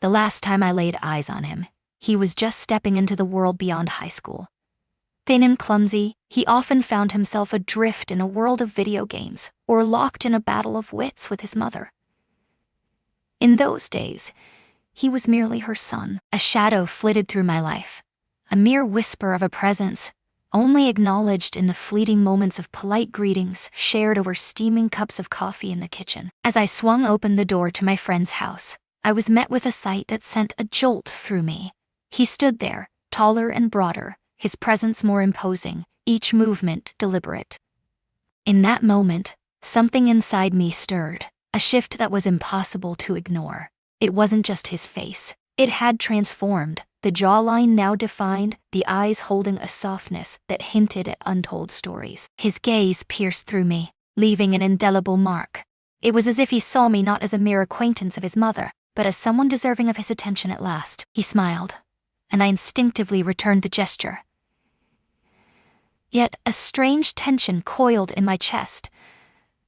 The last time I laid eyes on him, he was just stepping into the world beyond high school. Thin and clumsy, he often found himself adrift in a world of video games or locked in a battle of wits with his mother. In those days, he was merely her son. A shadow flitted through my life, a mere whisper of a presence, only acknowledged in the fleeting moments of polite greetings shared over steaming cups of coffee in the kitchen. As I swung open the door to my friend's house, I was met with a sight that sent a jolt through me. He stood there, taller and broader, his presence more imposing, each movement deliberate. In that moment, something inside me stirred, a shift that was impossible to ignore. It wasn't just his face. It had transformed, the jawline now defined, the eyes holding a softness that hinted at untold stories. His gaze pierced through me, leaving an indelible mark. It was as if he saw me not as a mere acquaintance of his mother, but as someone deserving of his attention at last. He smiled, and I instinctively returned the gesture. Yet a strange tension coiled in my chest,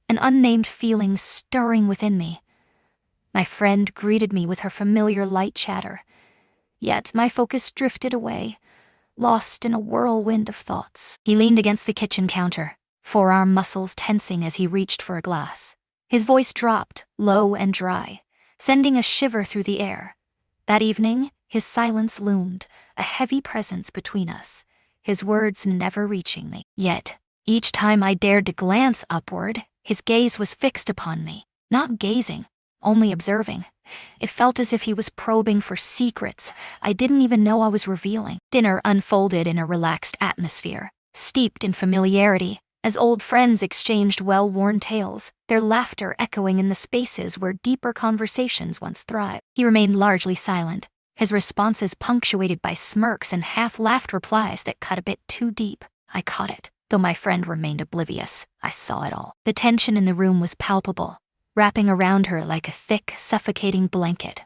an unnamed feeling stirring within me. My friend greeted me with her familiar light chatter, yet my focus drifted away, lost in a whirlwind of thoughts. He leaned against the kitchen counter, forearm muscles tensing as he reached for a glass. His voice dropped, low and dry, sending a shiver through the air. That evening, his silence loomed, a heavy presence between us, his words never reaching me. Yet, each time I dared to glance upward, his gaze was fixed upon me, not gazing, only observing. It felt as if he was probing for secrets I didn't even know I was revealing. Dinner unfolded in a relaxed atmosphere, steeped in familiarity, as old friends exchanged well-worn tales, their laughter echoing in the spaces where deeper conversations once thrived. He remained largely silent, his responses punctuated by smirks and half-laughed replies that cut a bit too deep. I caught it. Though my friend remained oblivious, I saw it all. The tension in the room was palpable, wrapping around her like a thick, suffocating blanket.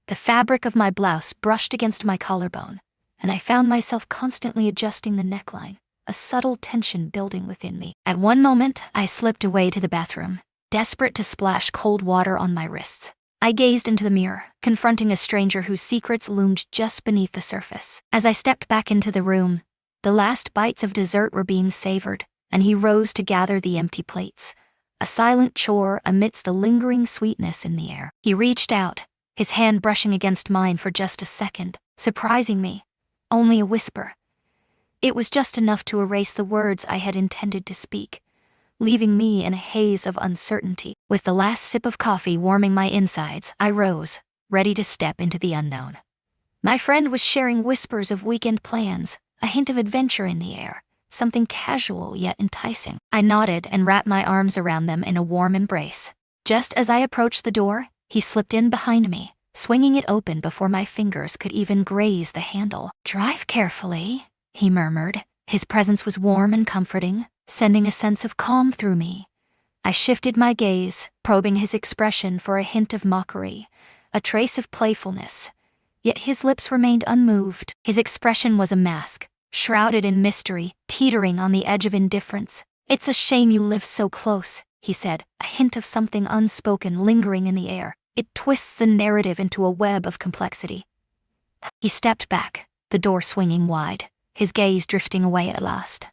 The fabric of my blouse brushed against my collarbone, and I found myself constantly adjusting the neckline, a subtle tension building within me. At one moment, I slipped away to the bathroom, desperate to splash cold water on my wrists. I gazed into the mirror, confronting a stranger whose secrets loomed just beneath the surface. As I stepped back into the room, the last bites of dessert were being savored, and he rose to gather the empty plates, a silent chore amidst the lingering sweetness in the air. He reached out, his hand brushing against mine for just a second, surprising me. Only a whisper. It was just enough to erase the words I had intended to speak, leaving me in a haze of uncertainty. With the last sip of coffee warming my insides, I rose, ready to step into the unknown. My friend was sharing whispers of weekend plans, a hint of adventure in the air, something casual yet enticing. I nodded and wrapped my arms around them in a warm embrace. Just as I approached the door, he slipped in behind me, swinging it open before my fingers could even graze the handle. "Drive carefully," he murmured. His presence was warm and comforting, sending a sense of calm through me. I shifted my gaze, probing his expression for a hint of mockery, a trace of playfulness. Yet his lips remained unmoved. His expression was a mask, shrouded in mystery, teetering on the edge of indifference. "It's a shame you live so close," he said, a hint of something unspoken lingering in the air. It twists the narrative into a web of complexity. He stepped back, the door swinging wide, his gaze drifting away at last.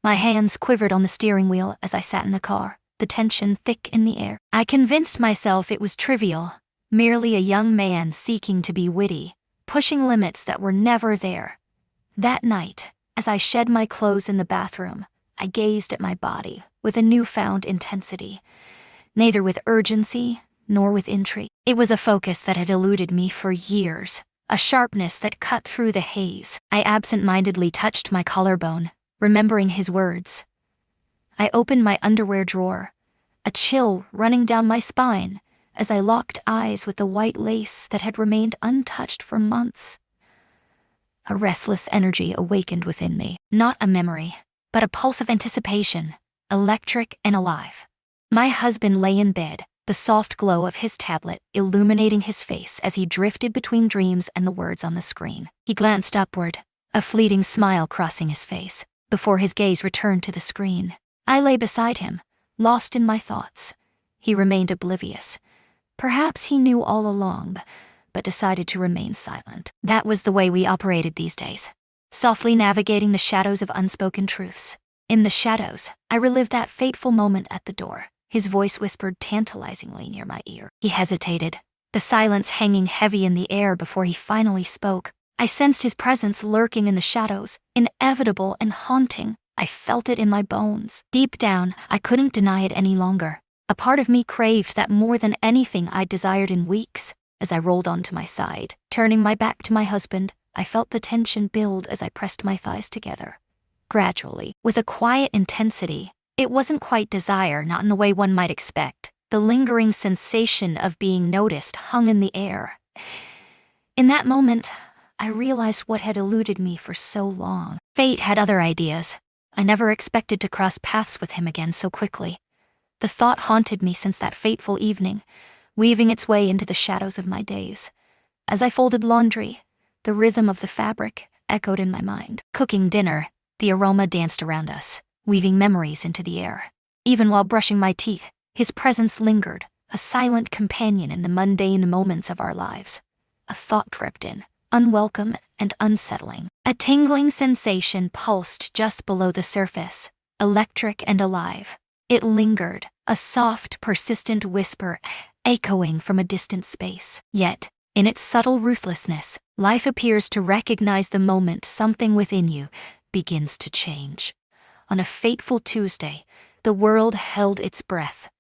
My hands quivered on the steering wheel as I sat in the car, the tension thick in the air. I convinced myself it was trivial, merely a young man seeking to be witty, pushing limits that were never there. That night, as I shed my clothes in the bathroom, I gazed at my body with a newfound intensity, neither with urgency nor with intrigue. It was a focus that had eluded me for years, a sharpness that cut through the haze. I absent-mindedly touched my collarbone, remembering his words. I opened my underwear drawer, a chill running down my spine as I locked eyes with the white lace that had remained untouched for months. A restless energy awakened within me, not a memory, but a pulse of anticipation, electric and alive. My husband lay in bed, the soft glow of his tablet illuminating his face as he drifted between dreams and the words on the screen. He glanced upward, a fleeting smile crossing his face, before his gaze returned to the screen. I lay beside him, lost in my thoughts. He remained oblivious. Perhaps he knew all along, but decided to remain silent. That was the way we operated these days, softly navigating the shadows of unspoken truths. In the shadows, I relived that fateful moment at the door. His voice whispered tantalizingly near my ear. He hesitated, the silence hanging heavy in the air before he finally spoke. I sensed his presence lurking in the shadows, inevitable and haunting. I felt it in my bones. Deep down, I couldn't deny it any longer. A part of me craved that more than anything I'd desired in weeks. As I rolled onto my side, turning my back to my husband, I felt the tension build as I pressed my thighs together. Gradually, with a quiet intensity, it wasn't quite desire, not in the way one might expect. The lingering sensation of being noticed hung in the air. In that moment, I realized what had eluded me for so long. Fate had other ideas. I never expected to cross paths with him again so quickly. The thought haunted me since that fateful evening, weaving its way into the shadows of my days. As I folded laundry, the rhythm of the fabric echoed in my mind. Cooking dinner, the aroma danced around us, weaving memories into the air. Even while brushing my teeth, his presence lingered, a silent companion in the mundane moments of our lives. A thought crept in, unwelcome and unsettling. A tingling sensation pulsed just below the surface, electric and alive. It lingered, a soft, persistent whisper echoing from a distant space. Yet, in its subtle ruthlessness, life appears to recognize the moment something within you begins to change. On a fateful Tuesday, the world held its breath.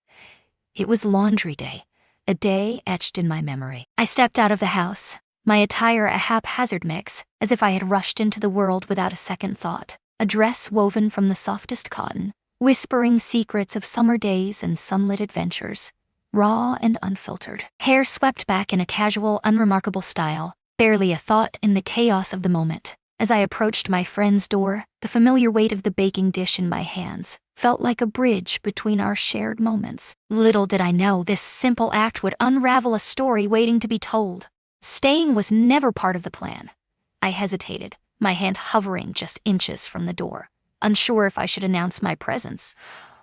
It was laundry day, a day etched in my memory. I stepped out of the house, my attire a haphazard mix, as if I had rushed into the world without a second thought. A dress woven from the softest cotton, whispering secrets of summer days and sunlit adventures, raw and unfiltered. Hair swept back in a casual, unremarkable style, barely a thought in the chaos of the moment. As I approached my friend's door, the familiar weight of the baking dish in my hands felt like a bridge between our shared moments. Little did I know this simple act would unravel a story waiting to be told. Staying was never part of the plan. I hesitated, my hand hovering just inches from the door, unsure if I should announce my presence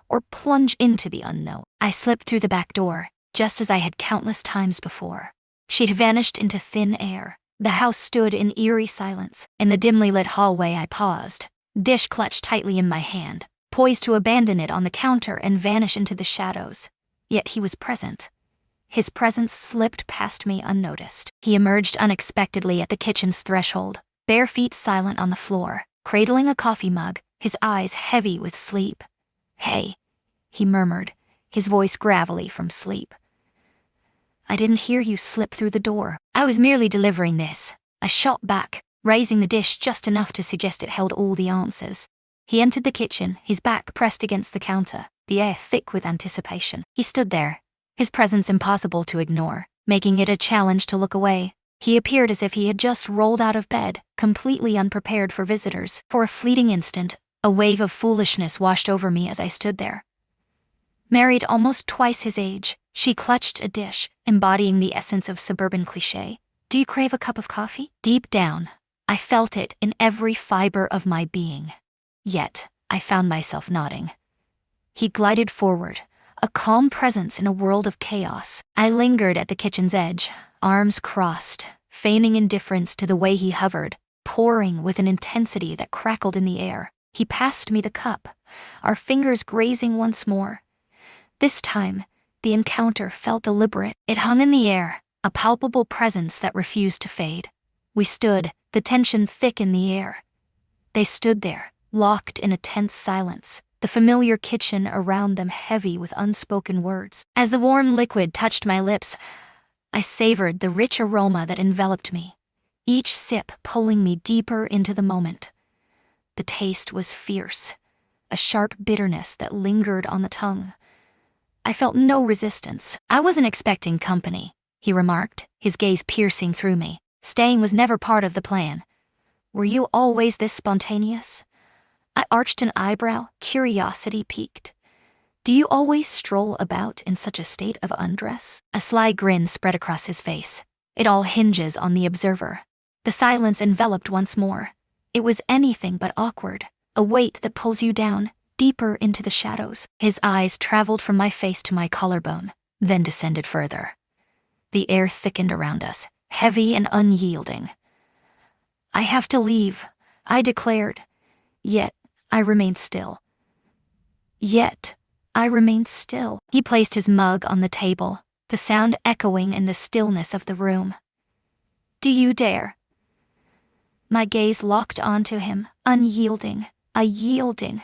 or plunge into the unknown. I slipped through the back door, just as I had countless times before. She'd vanished into thin air. The house stood in eerie silence. In the dimly lit hallway, I paused, dish clutched tightly in my hand, poised to abandon it on the counter and vanish into the shadows. Yet he was present. His presence slipped past me unnoticed. He emerged unexpectedly at the kitchen's threshold, bare feet silent on the floor, cradling a coffee mug, his eyes heavy with sleep. "Hey," he murmured, his voice gravelly from sleep. "I didn't hear you slip through the door." "I was merely delivering this." I shot back, raising the dish just enough to suggest it held all the answers. He entered the kitchen, his back pressed against the counter, the air thick with anticipation. He stood there, his presence impossible to ignore, making it a challenge to look away. He appeared as if he had just rolled out of bed, completely unprepared for visitors. For a fleeting instant, a wave of foolishness washed over me as I stood there. Married almost twice his age, she clutched a dish, embodying the essence of suburban cliché. "Do you crave a cup of coffee?" Deep down, I felt it in every fiber of my being. Yet, I found myself nodding. He glided forward, a calm presence in a world of chaos. I lingered at the kitchen's edge, arms crossed, feigning indifference to the way he hovered, pouring with an intensity that crackled in the air. He passed me the cup, our fingers grazing once more. This time, the encounter felt deliberate. It hung in the air, a palpable presence that refused to fade. We stood, the tension thick in the air. They stood there, locked in a tense silence, the familiar kitchen around them heavy with unspoken words. As the warm liquid touched my lips, I savored the rich aroma that enveloped me, each sip pulling me deeper into the moment. The taste was fierce, a sharp bitterness that lingered on the tongue. I felt no resistance. "I wasn't expecting company," he remarked, his gaze piercing through me. "Staying was never part of the plan." "Were you always this spontaneous?" I arched an eyebrow, curiosity piqued. "Do you always stroll about in such a state of undress?" A sly grin spread across his face. "It all hinges on the observer." The silence enveloped once more. It was anything but awkward, a weight that pulls you down, deeper into the shadows. His eyes traveled from my face to my collarbone, then descended further. The air thickened around us, heavy and unyielding. "I have to leave," I declared. Yet, I remained still. Yet, I remained still. He placed his mug on the table, the sound echoing in the stillness of the room. "Do you dare?" My gaze locked onto him, unyielding, unyielding.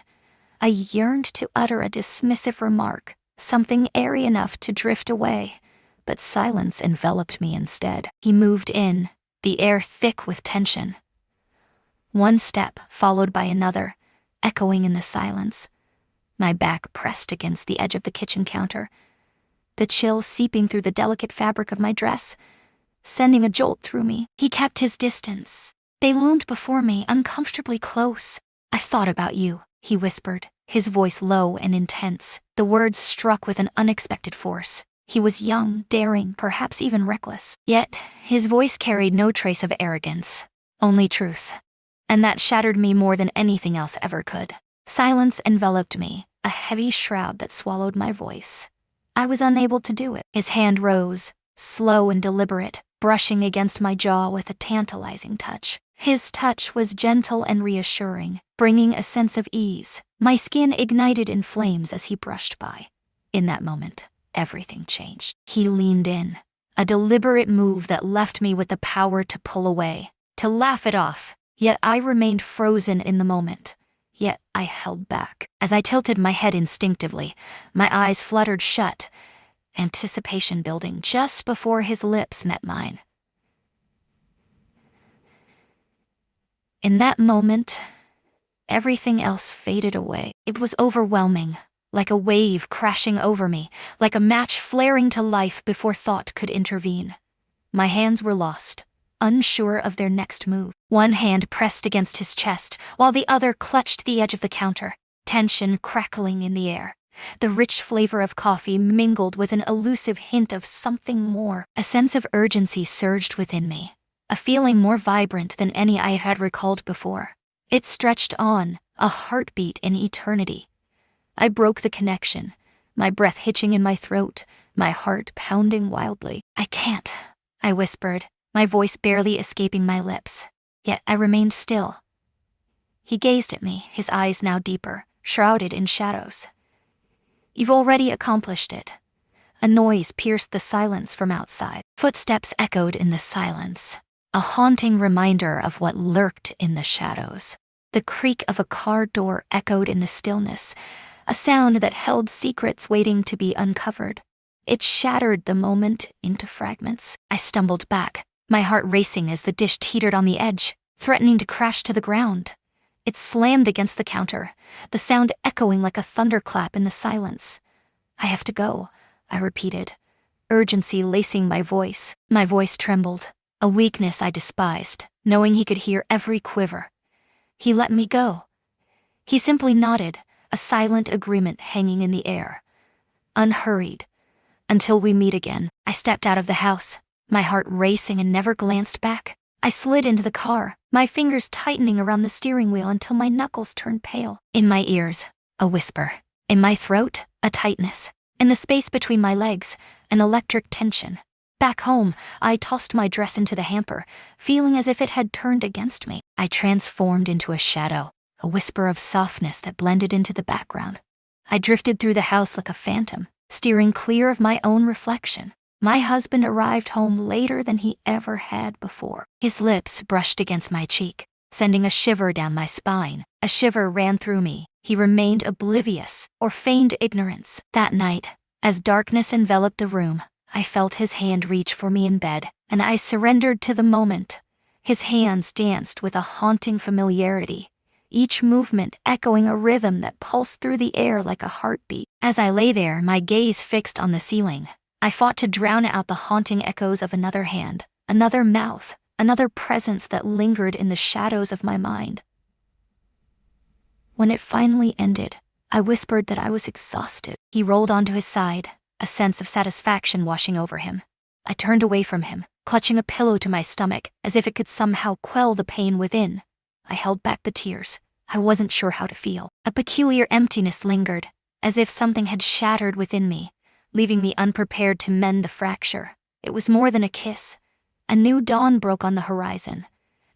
I yearned to utter a dismissive remark, something airy enough to drift away, but silence enveloped me instead. He moved in, the air thick with tension. One step followed by another, echoing in the silence. My back pressed against the edge of the kitchen counter, the chill seeping through the delicate fabric of my dress, sending a jolt through me. He kept his distance. They loomed before me, uncomfortably close. "I've thought about you," he whispered, his voice low and intense. The words struck with an unexpected force. He was young, daring, perhaps even reckless. Yet, his voice carried no trace of arrogance, only truth. And that shattered me more than anything else ever could. Silence enveloped me, a heavy shroud that swallowed my voice. I was unable to do it. His hand rose, slow and deliberate, brushing against my jaw with a tantalizing touch. His touch was gentle and reassuring, bringing a sense of ease. My skin ignited in flames as he brushed by. In that moment, everything changed. He leaned in, a deliberate move that left me with the power to pull away, to laugh it off. Yet I remained frozen in the moment. Yet I held back. As I tilted my head instinctively, my eyes fluttered shut, anticipation building just before his lips met mine. In that moment, everything else faded away. It was overwhelming, like a wave crashing over me, like a match flaring to life before thought could intervene. My hands were lost, unsure of their next move. One hand pressed against his chest, while the other clutched the edge of the counter, tension crackling in the air. The rich flavor of coffee mingled with an elusive hint of something more. A sense of urgency surged within me, a feeling more vibrant than any I had recalled before. It stretched on, a heartbeat in eternity. I broke the connection, my breath hitching in my throat, my heart pounding wildly. "I can't," I whispered, my voice barely escaping my lips. Yet I remained still. He gazed at me, his eyes now deeper, shrouded in shadows. "You've already accomplished it." A noise pierced the silence from outside. Footsteps echoed in the silence, a haunting reminder of what lurked in the shadows. The creak of a car door echoed in the stillness, a sound that held secrets waiting to be uncovered. It shattered the moment into fragments. I stumbled back, my heart racing as the dish teetered on the edge, threatening to crash to the ground. It slammed against the counter, the sound echoing like a thunderclap in the silence. "I have to go," I repeated, urgency lacing my voice. My voice trembled, a weakness I despised, knowing he could hear every quiver. He let me go. He simply nodded, a silent agreement hanging in the air. Unhurried. "Until we meet again." I stepped out of the house, my heart racing and never glanced back. I slid into the car, my fingers tightening around the steering wheel until my knuckles turned pale. In my ears, a whisper. In my throat, a tightness. In the space between my legs, an electric tension. Back home, I tossed my dress into the hamper, feeling as if it had turned against me. I transformed into a shadow, a whisper of softness that blended into the background. I drifted through the house like a phantom, steering clear of my own reflection. My husband arrived home later than he ever had before. His lips brushed against my cheek, sending a shiver down my spine. A shiver ran through me. He remained oblivious, or feigned ignorance. That night, as darkness enveloped the room, I felt his hand reach for me in bed, and I surrendered to the moment. His hands danced with a haunting familiarity, each movement echoing a rhythm that pulsed through the air like a heartbeat. As I lay there, my gaze fixed on the ceiling, I fought to drown out the haunting echoes of another hand, another mouth, another presence that lingered in the shadows of my mind. When it finally ended, I whispered that I was exhausted. He rolled onto his side, a sense of satisfaction washing over him. I turned away from him, clutching a pillow to my stomach, as if it could somehow quell the pain within. I held back the tears. I wasn't sure how to feel. A peculiar emptiness lingered, as if something had shattered within me, leaving me unprepared to mend the fracture. It was more than a kiss. A new dawn broke on the horizon,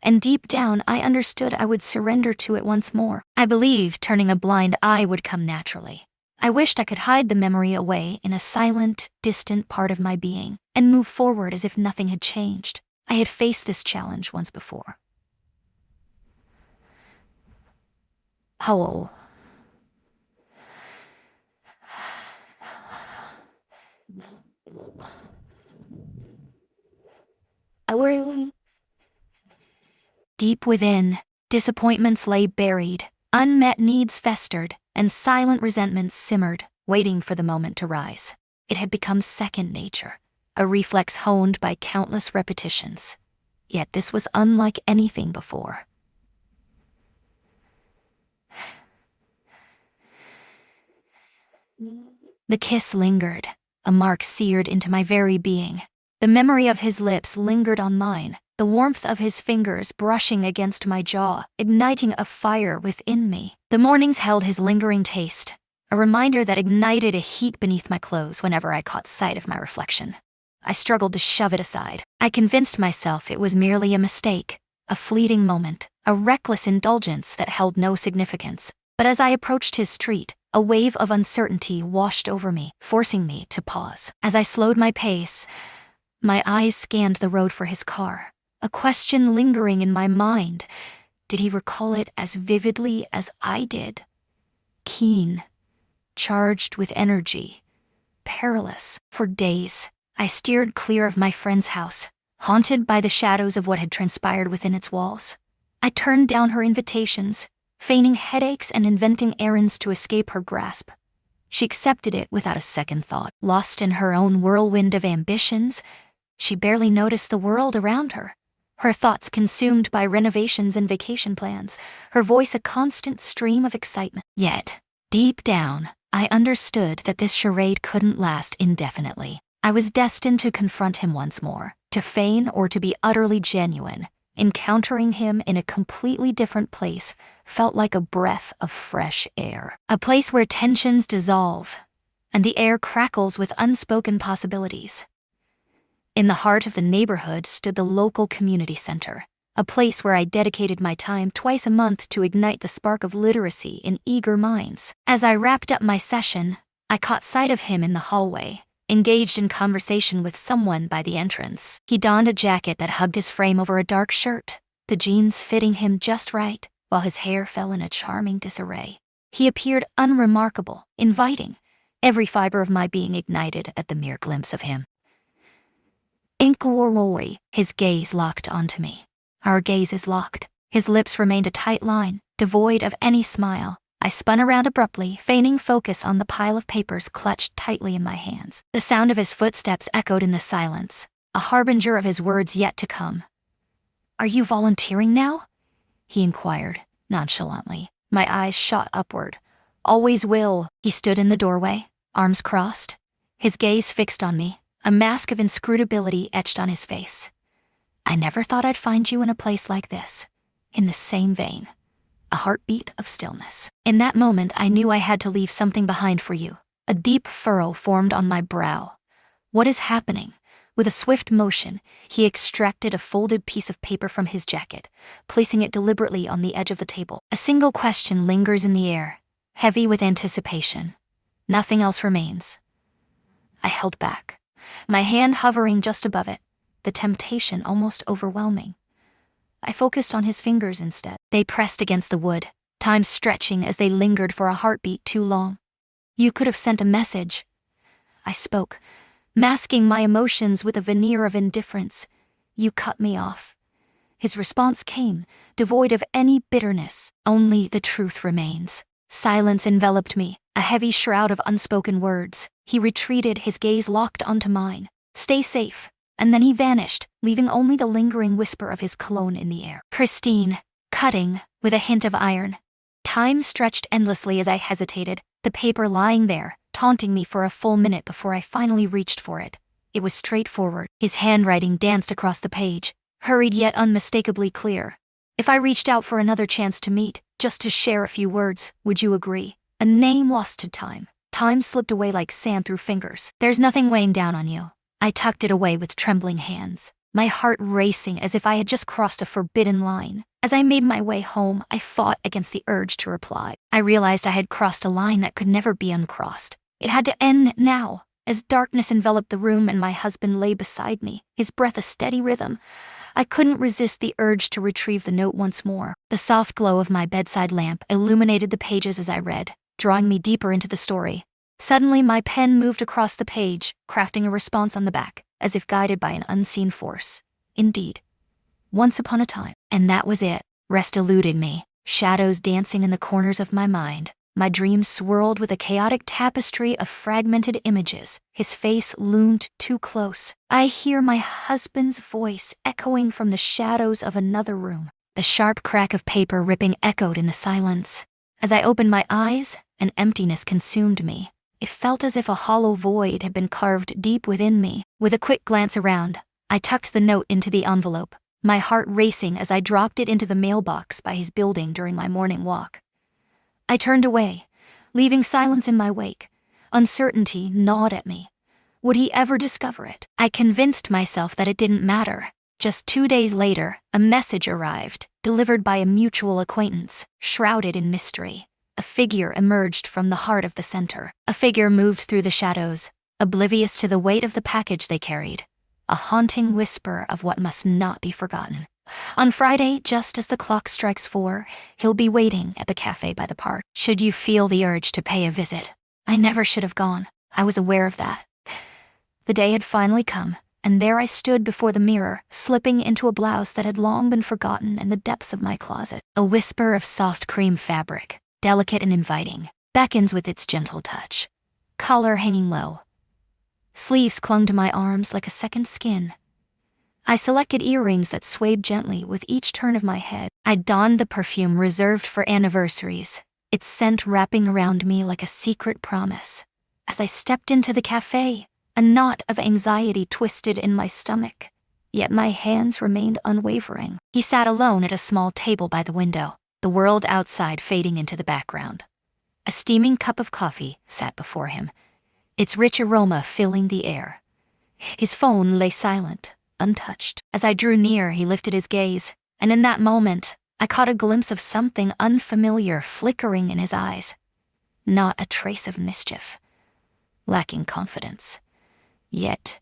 and deep down I understood I would surrender to it once more. I believed turning a blind eye would come naturally. I wished I could hide the memory away in a silent, distant part of my being, and move forward as if nothing had changed. I had faced this challenge once before. Hello. Deep within, disappointments lay buried, unmet needs festered, and silent resentments simmered, waiting for the moment to rise. It had become second nature, a reflex honed by countless repetitions. Yet this was unlike anything before. The kiss lingered, a mark seared into my very being. The memory of his lips lingered on mine, the warmth of his fingers brushing against my jaw, igniting a fire within me. The mornings held his lingering taste, a reminder that ignited a heat beneath my clothes whenever I caught sight of my reflection. I struggled to shove it aside. I convinced myself it was merely a mistake, a fleeting moment, a reckless indulgence that held no significance. But as I approached his street, a wave of uncertainty washed over me, forcing me to pause. As I slowed my pace, my eyes scanned the road for his car, a question lingering in my mind. Did he recall it as vividly as I did? Keen, charged with energy, perilous. For days, I steered clear of my friend's house, haunted by the shadows of what had transpired within its walls. I turned down her invitations, feigning headaches and inventing errands to escape her grasp. She accepted it without a second thought. Lost in her own whirlwind of ambitions, she barely noticed the world around her. Her thoughts consumed by renovations and vacation plans, her voice a constant stream of excitement. Yet, deep down, I understood that this charade couldn't last indefinitely. I was destined to confront him once more, to feign or to be utterly genuine. Encountering him in a completely different place felt like a breath of fresh air. A place where tensions dissolve, and the air crackles with unspoken possibilities. In the heart of the neighborhood stood the local community center, a place where I dedicated my time twice a month to ignite the spark of literacy in eager minds. As I wrapped up my session, I caught sight of him in the hallway, engaged in conversation with someone by the entrance. He donned a jacket that hugged his frame over a dark shirt, the jeans fitting him just right, while his hair fell in a charming disarray. He appeared unremarkable, inviting, every fiber of my being ignited at the mere glimpse of him. Inkworoy, his gaze locked onto me. Our gazes locked. His lips remained a tight line, devoid of any smile. I spun around abruptly, feigning focus on the pile of papers clutched tightly in my hands. The sound of his footsteps echoed in the silence, a harbinger of his words yet to come. "Are you volunteering now?" he inquired, nonchalantly. My eyes shot upward. "Always will." He stood in the doorway, arms crossed, his gaze fixed on me, a mask of inscrutability etched on his face. "I never thought I'd find you in a place like this." In the same vein, a heartbeat of stillness. In that moment, I knew I had to leave something behind for you. A deep furrow formed on my brow. "What is happening?" With a swift motion, he extracted a folded piece of paper from his jacket, placing it deliberately on the edge of the table. A single question lingers in the air, heavy with anticipation. Nothing else remains. I held back, my hand hovering just above it, the temptation almost overwhelming. I focused on his fingers instead. They pressed against the wood, time stretching as they lingered for a heartbeat too long. "You could have sent a message." I spoke, masking my emotions with a veneer of indifference. "You cut me off." His response came, devoid of any bitterness. "Only the truth remains." Silence enveloped me, a heavy shroud of unspoken words. He retreated, his gaze locked onto mine. "Stay safe." And then he vanished, leaving only the lingering whisper of his cologne in the air. Pristine, cutting, with a hint of iron. Time stretched endlessly as I hesitated, the paper lying there, taunting me for a full minute before I finally reached for it. It was straightforward. His handwriting danced across the page, hurried yet unmistakably clear. "If I reached out for another chance to meet, just to share a few words, would you agree?" A name lost to time. Time slipped away like sand through fingers. "There's nothing weighing down on you." I tucked it away with trembling hands. my heart racing as if I had just crossed a forbidden line. As I made my way home, I fought against the urge to reply. I realized I had crossed a line that could never be uncrossed. It had to end now. As darkness enveloped the room and my husband lay beside me, his breath a steady rhythm, I couldn't resist the urge to retrieve the note once more. The soft glow of my bedside lamp illuminated the pages as I read, drawing me deeper into the story. Suddenly, my pen moved across the page, crafting a response on the back, as if guided by an unseen force. Indeed. Once upon a time. And that was it. Rest eluded me, shadows dancing in the corners of my mind. My dreams swirled with a chaotic tapestry of fragmented images. His face loomed too close. I hear my husband's voice echoing from the shadows of another room. The sharp crack of paper ripping echoed in the silence. As I opened my eyes, an emptiness consumed me. It felt as if a hollow void had been carved deep within me. With a quick glance around, I tucked the note into the envelope, my heart racing as I dropped it into the mailbox by his building during my morning walk. I turned away, leaving silence in my wake. Uncertainty gnawed at me. Would he ever discover it? I convinced myself that it didn't matter. Just 2 days later, a message arrived, delivered by a mutual acquaintance, shrouded in mystery. A figure emerged from the heart of the center. A figure moved through the shadows, oblivious to the weight of the package they carried. A haunting whisper of what must not be forgotten. On Friday, just as the clock strikes 4, he'll be waiting at the cafe by the park. Should you feel the urge to pay a visit? I never should have gone. I was aware of that. The day had finally come, and there I stood before the mirror, slipping into a blouse that had long been forgotten in the depths of my closet. A whisper of soft cream fabric, delicate and inviting, beckons with its gentle touch. Collar hanging low. Sleeves clung to my arms like a second skin. I selected earrings that swayed gently with each turn of my head. I donned the perfume reserved for anniversaries, its scent wrapping around me like a secret promise. As I stepped into the cafe, a knot of anxiety twisted in my stomach, yet my hands remained unwavering. He sat alone at a small table by the window, the world outside fading into the background. A steaming cup of coffee sat before him, its rich aroma filling the air. His phone lay silent, untouched. As I drew near, he lifted his gaze, and in that moment, I caught a glimpse of something unfamiliar flickering in his eyes. Not a trace of mischief, lacking confidence. Yet,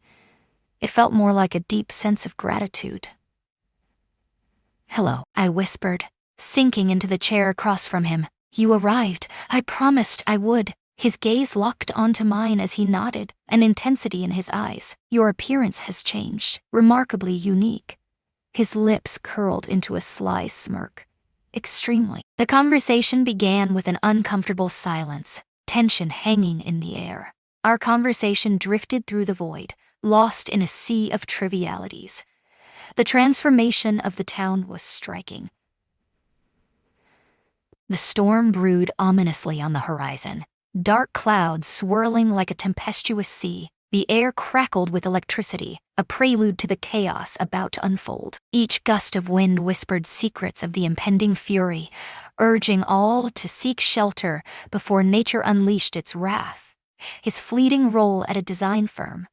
it felt more like a deep sense of gratitude. "Hello," I whispered, sinking into the chair across from him. "You arrived. I promised I would." His gaze locked onto mine as he nodded, an intensity in his eyes. "Your appearance has changed, remarkably unique." His lips curled into a sly smirk. "Extremely." The conversation began with an uncomfortable silence, tension hanging in the air. Our conversation drifted through the void, lost in a sea of trivialities. The transformation of the town was striking. The storm brewed ominously on the horizon. Dark clouds swirling like a tempestuous sea, the air crackled with electricity, a prelude to the chaos about to unfold. Each gust of wind whispered secrets of the impending fury, urging all to seek shelter before nature unleashed its wrath. His fleeting role at a design firm.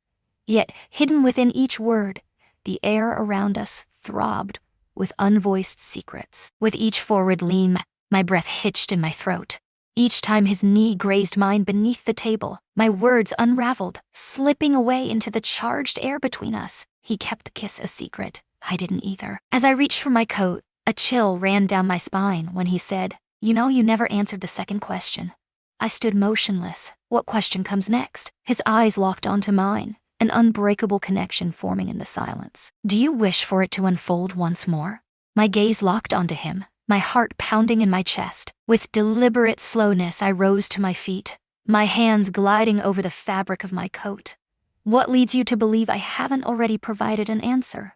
Yet, hidden within each word, the air around us throbbed with unvoiced secrets. With each forward lean, my breath hitched in my throat. Each time his knee grazed mine beneath the table, my words unraveled, slipping away into the charged air between us. He kept the kiss a secret. I didn't either. As I reached for my coat, a chill ran down my spine when he said, "You know, you never answered the second question." I stood motionless. What question comes next? His eyes locked onto mine, an unbreakable connection forming in the silence. "Do you wish for it to unfold once more?" My gaze locked onto him, my heart pounding in my chest. With deliberate slowness, I rose to my feet, my hands gliding over the fabric of my coat. "What leads you to believe I haven't already provided an answer?"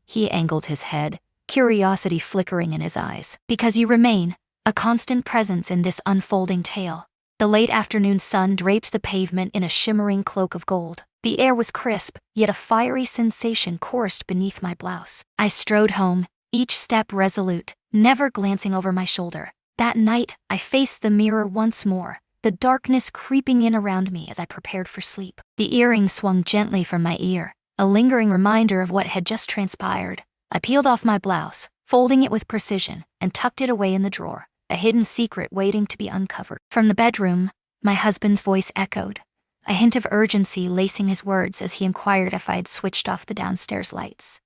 He angled his head, curiosity flickering in his eyes. "Because you remain a constant presence in this unfolding tale." The late afternoon sun draped the pavement in a shimmering cloak of gold. The air was crisp, yet a fiery sensation coursed beneath my blouse. I strode home, each step resolute, never glancing over my shoulder. That night, I faced the mirror once more, the darkness creeping in around me as I prepared for sleep. The earring swung gently from my ear, a lingering reminder of what had just transpired. I peeled off my blouse, folding it with precision, and tucked it away in the drawer, a hidden secret waiting to be uncovered. From the bedroom, my husband's voice echoed, a hint of urgency lacing his words as he inquired if I had switched off the downstairs lights.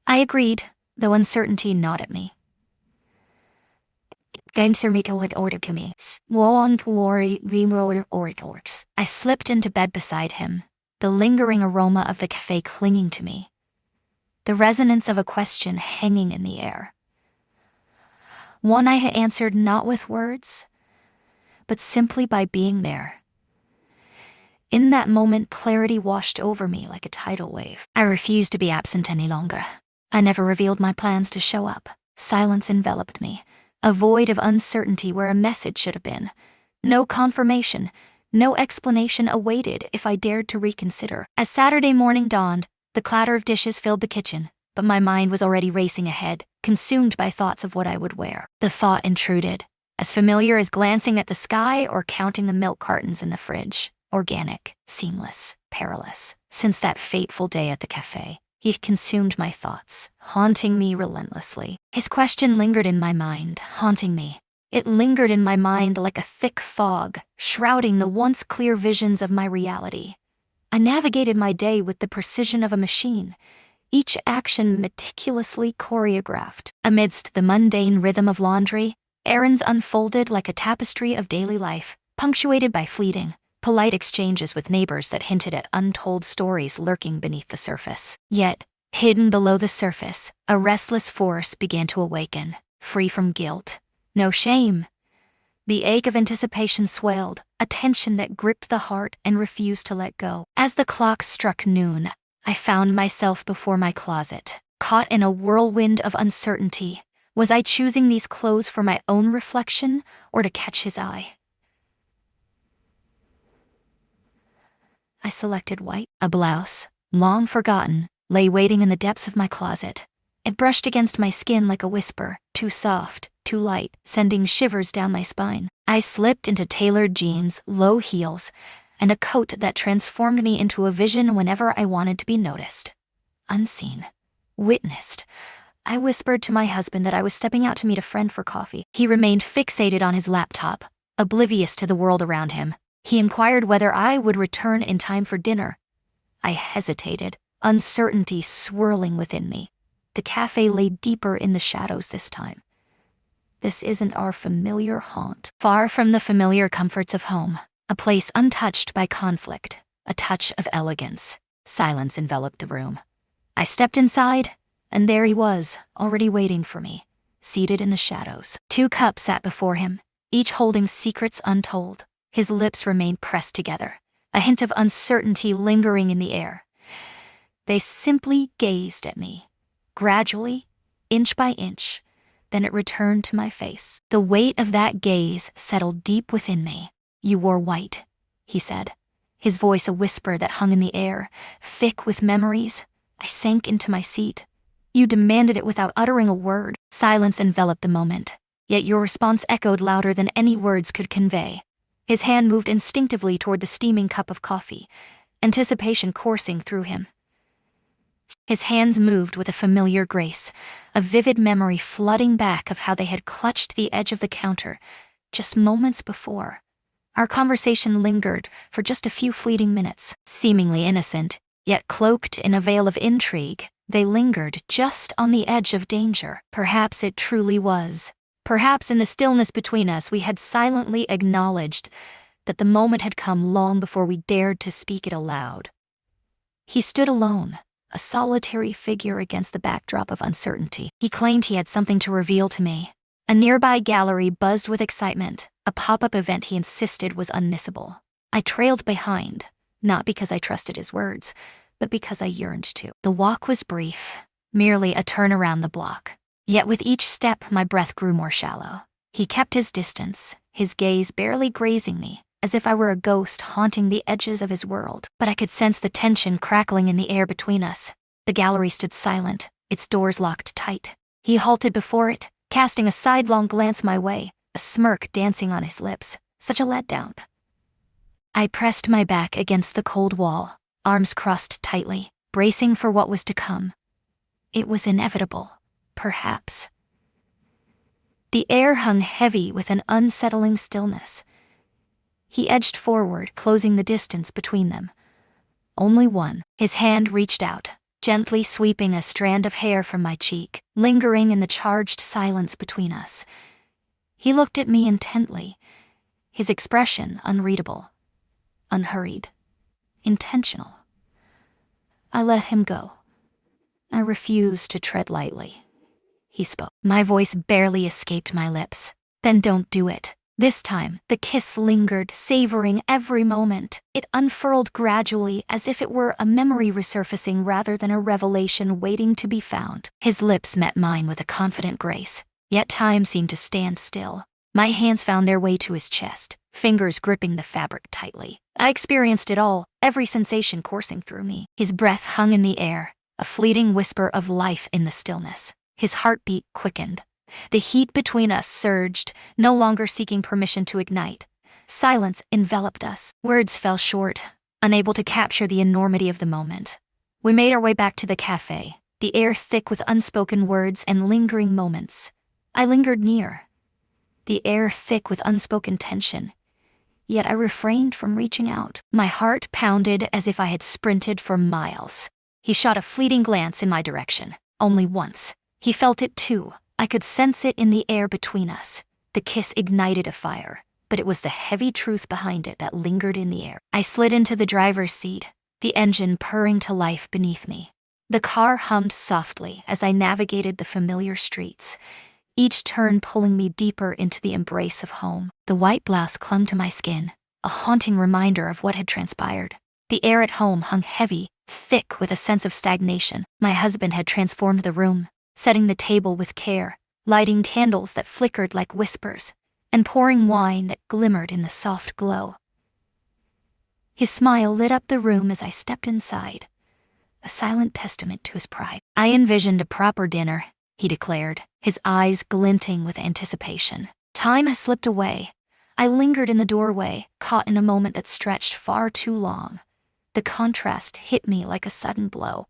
I agreed, though uncertainty gnawed at me. Order to me. Won't worry, orders. I slipped into bed beside him, the lingering aroma of the cafe clinging to me, the resonance of a question hanging in the air. One I had answered not with words, but simply by being there. In that moment, clarity washed over me like a tidal wave. I refused to be absent any longer. I never revealed my plans to show up. Silence enveloped me, a void of uncertainty where a message should have been. No confirmation, no explanation awaited if I dared to reconsider. As Saturday morning dawned, the clatter of dishes filled the kitchen, but my mind was already racing ahead, consumed by thoughts of what I would wear. The thought intruded, as familiar as glancing at the sky or counting the milk cartons in the fridge. Organic, seamless, perilous. Since that fateful day at the cafe, he had consumed my thoughts, haunting me relentlessly. His question lingered in my mind, haunting me. It lingered in my mind like a thick fog, shrouding the once clear visions of my reality. I navigated my day with the precision of a machine, each action meticulously choreographed. Amidst the mundane rhythm of laundry, errands unfolded like a tapestry of daily life, punctuated by fleeting, polite exchanges with neighbors that hinted at untold stories lurking beneath the surface. Yet, hidden below the surface, a restless force began to awaken, free from guilt. No shame. The ache of anticipation swelled, a tension that gripped the heart and refused to let go. As the clock struck noon, I found myself before my closet, caught in a whirlwind of uncertainty. Was I choosing these clothes for my own reflection or to catch his eye? I selected white. A blouse, long forgotten, lay waiting in the depths of my closet. It brushed against my skin like a whisper, too soft, too light, sending shivers down my spine. I slipped into tailored jeans, low heels, and a coat that transformed me into a vision whenever I wanted to be noticed. Unseen. Witnessed. I whispered to my husband that I was stepping out to meet a friend for coffee. He remained fixated on his laptop, oblivious to the world around him. He inquired whether I would return in time for dinner. I hesitated, uncertainty swirling within me. The cafe lay deeper in the shadows this time. This isn't our familiar haunt. Far from the familiar comforts of home, a place untouched by conflict, a touch of elegance. Silence enveloped the room. I stepped inside, and there he was, already waiting for me, seated in the shadows. 2 cups sat before him, each holding secrets untold. His lips remained pressed together, a hint of uncertainty lingering in the air. They simply gazed at me, gradually, inch by inch, then it returned to my face. The weight of that gaze settled deep within me. "You wore white," he said, his voice a whisper that hung in the air, thick with memories. I sank into my seat. "You demanded it without uttering a word." Silence enveloped the moment, yet your response echoed louder than any words could convey. His hand moved instinctively toward the steaming cup of coffee, anticipation coursing through him. His hands moved with a familiar grace, a vivid memory flooding back of how they had clutched the edge of the counter just moments before. Our conversation lingered for just a few fleeting minutes. Seemingly innocent, yet cloaked in a veil of intrigue, they lingered just on the edge of danger. Perhaps it truly was. Perhaps in the stillness between us we had silently acknowledged that the moment had come long before we dared to speak it aloud. He stood alone, a solitary figure against the backdrop of uncertainty. He claimed he had something to reveal to me. A nearby gallery buzzed with excitement, a pop-up event he insisted was unmissable. I trailed behind, not because I trusted his words, but because I yearned to. The walk was brief, merely a turn around the block. Yet with each step my breath grew more shallow. He kept his distance, his gaze barely grazing me, as if I were a ghost haunting the edges of his world. But I could sense the tension crackling in the air between us. The gallery stood silent, its doors locked tight. He halted before it, casting a sidelong glance my way, a smirk dancing on his lips. Such a letdown. I pressed my back against the cold wall, arms crossed tightly, bracing for what was to come. It was inevitable, perhaps. The air hung heavy with an unsettling stillness. He edged forward, closing the distance between them. Only one. His hand reached out, gently sweeping a strand of hair from my cheek, lingering in the charged silence between us. He looked at me intently, his expression unreadable, unhurried, intentional. I let him go. I refused to tread lightly. He spoke. My voice barely escaped my lips. Then don't do it. This time, the kiss lingered, savoring every moment. It unfurled gradually, as if it were a memory resurfacing rather than a revelation waiting to be found. His lips met mine with a confident grace, yet time seemed to stand still. My hands found their way to his chest, fingers gripping the fabric tightly. I experienced it all, every sensation coursing through me. His breath hung in the air, a fleeting whisper of life in the stillness. His heartbeat quickened. The heat between us surged, no longer seeking permission to ignite. Silence enveloped us. Words fell short, unable to capture the enormity of the moment. We made our way back to the cafe, the air thick with unspoken words and lingering moments. I lingered near, the air thick with unspoken tension. Yet I refrained from reaching out. My heart pounded as if I had sprinted for miles. He shot a fleeting glance in my direction, only once. He felt it too. I could sense it in the air between us. The kiss ignited a fire, but it was the heavy truth behind it that lingered in the air. I slid into the driver's seat, the engine purring to life beneath me. The car hummed softly as I navigated the familiar streets, each turn pulling me deeper into the embrace of home. The white blouse clung to my skin, a haunting reminder of what had transpired. The air at home hung heavy, thick with a sense of stagnation. My husband had transformed the room, setting the table with care, lighting candles that flickered like whispers, and pouring wine that glimmered in the soft glow. His smile lit up the room as I stepped inside, a silent testament to his pride. I envisioned a proper dinner, he declared, his eyes glinting with anticipation. Time has slipped away. I lingered in the doorway, caught in a moment that stretched far too long. The contrast hit me like a sudden blow.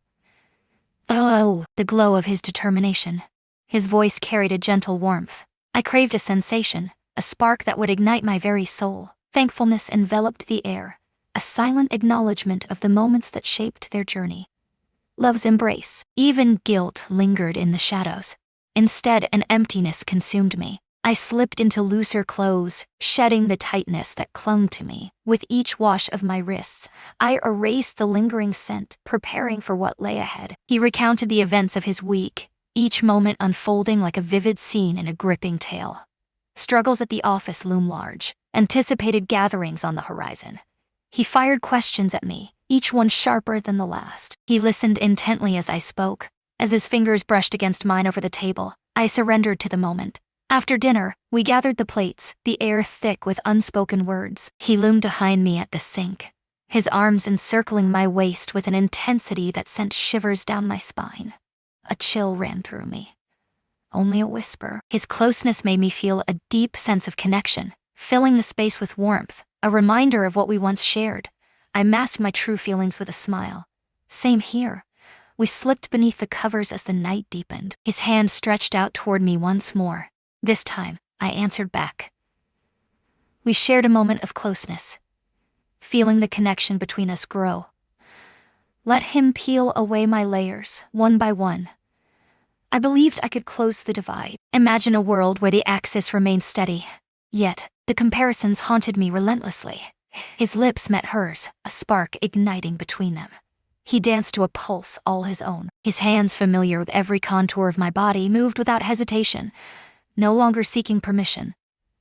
Oh, the glow of his determination. His voice carried a gentle warmth. I craved a sensation, a spark that would ignite my very soul. Thankfulness enveloped the air, a silent acknowledgement of the moments that shaped their journey. Love's embrace. Even guilt lingered in the shadows. Instead, an emptiness consumed me. I slipped into looser clothes, shedding the tightness that clung to me. With each wash of my wrists, I erased the lingering scent, preparing for what lay ahead. He recounted the events of his week, each moment unfolding like a vivid scene in a gripping tale. Struggles at the office loom large, anticipated gatherings on the horizon. He fired questions at me, each one sharper than the last. He listened intently as I spoke. As his fingers brushed against mine over the table, I surrendered to the moment. After dinner, we gathered the plates, the air thick with unspoken words. He loomed behind me at the sink, his arms encircling my waist with an intensity that sent shivers down my spine. A chill ran through me. Only a whisper. His closeness made me feel a deep sense of connection, filling the space with warmth, a reminder of what we once shared. I masked my true feelings with a smile. Same here. We slipped beneath the covers as the night deepened. His hand stretched out toward me once more. This time, I answered back. We shared a moment of closeness, feeling the connection between us grow. Let him peel away my layers, one by one. I believed I could close the divide. Imagine a world where the axis remained steady. Yet, the comparisons haunted me relentlessly. His lips met hers, a spark igniting between them. He danced to a pulse all his own. His hands, familiar with every contour of my body, moved without hesitation, no longer seeking permission.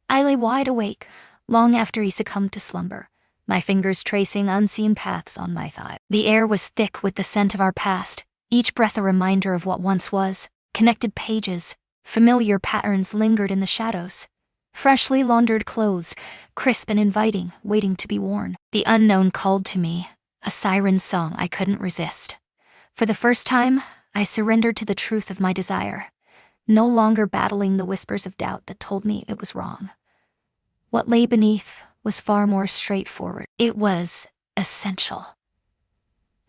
I lay wide awake, long after he succumbed to slumber, my fingers tracing unseen paths on my thigh. The air was thick with the scent of our past, each breath a reminder of what once was. Connected pages, familiar patterns lingered in the shadows. Freshly laundered clothes, crisp and inviting, waiting to be worn. The unknown called to me, a siren song I couldn't resist. For the first time, I surrendered to the truth of my desire, no longer battling the whispers of doubt that told me it was wrong. What lay beneath was far more straightforward. It was essential.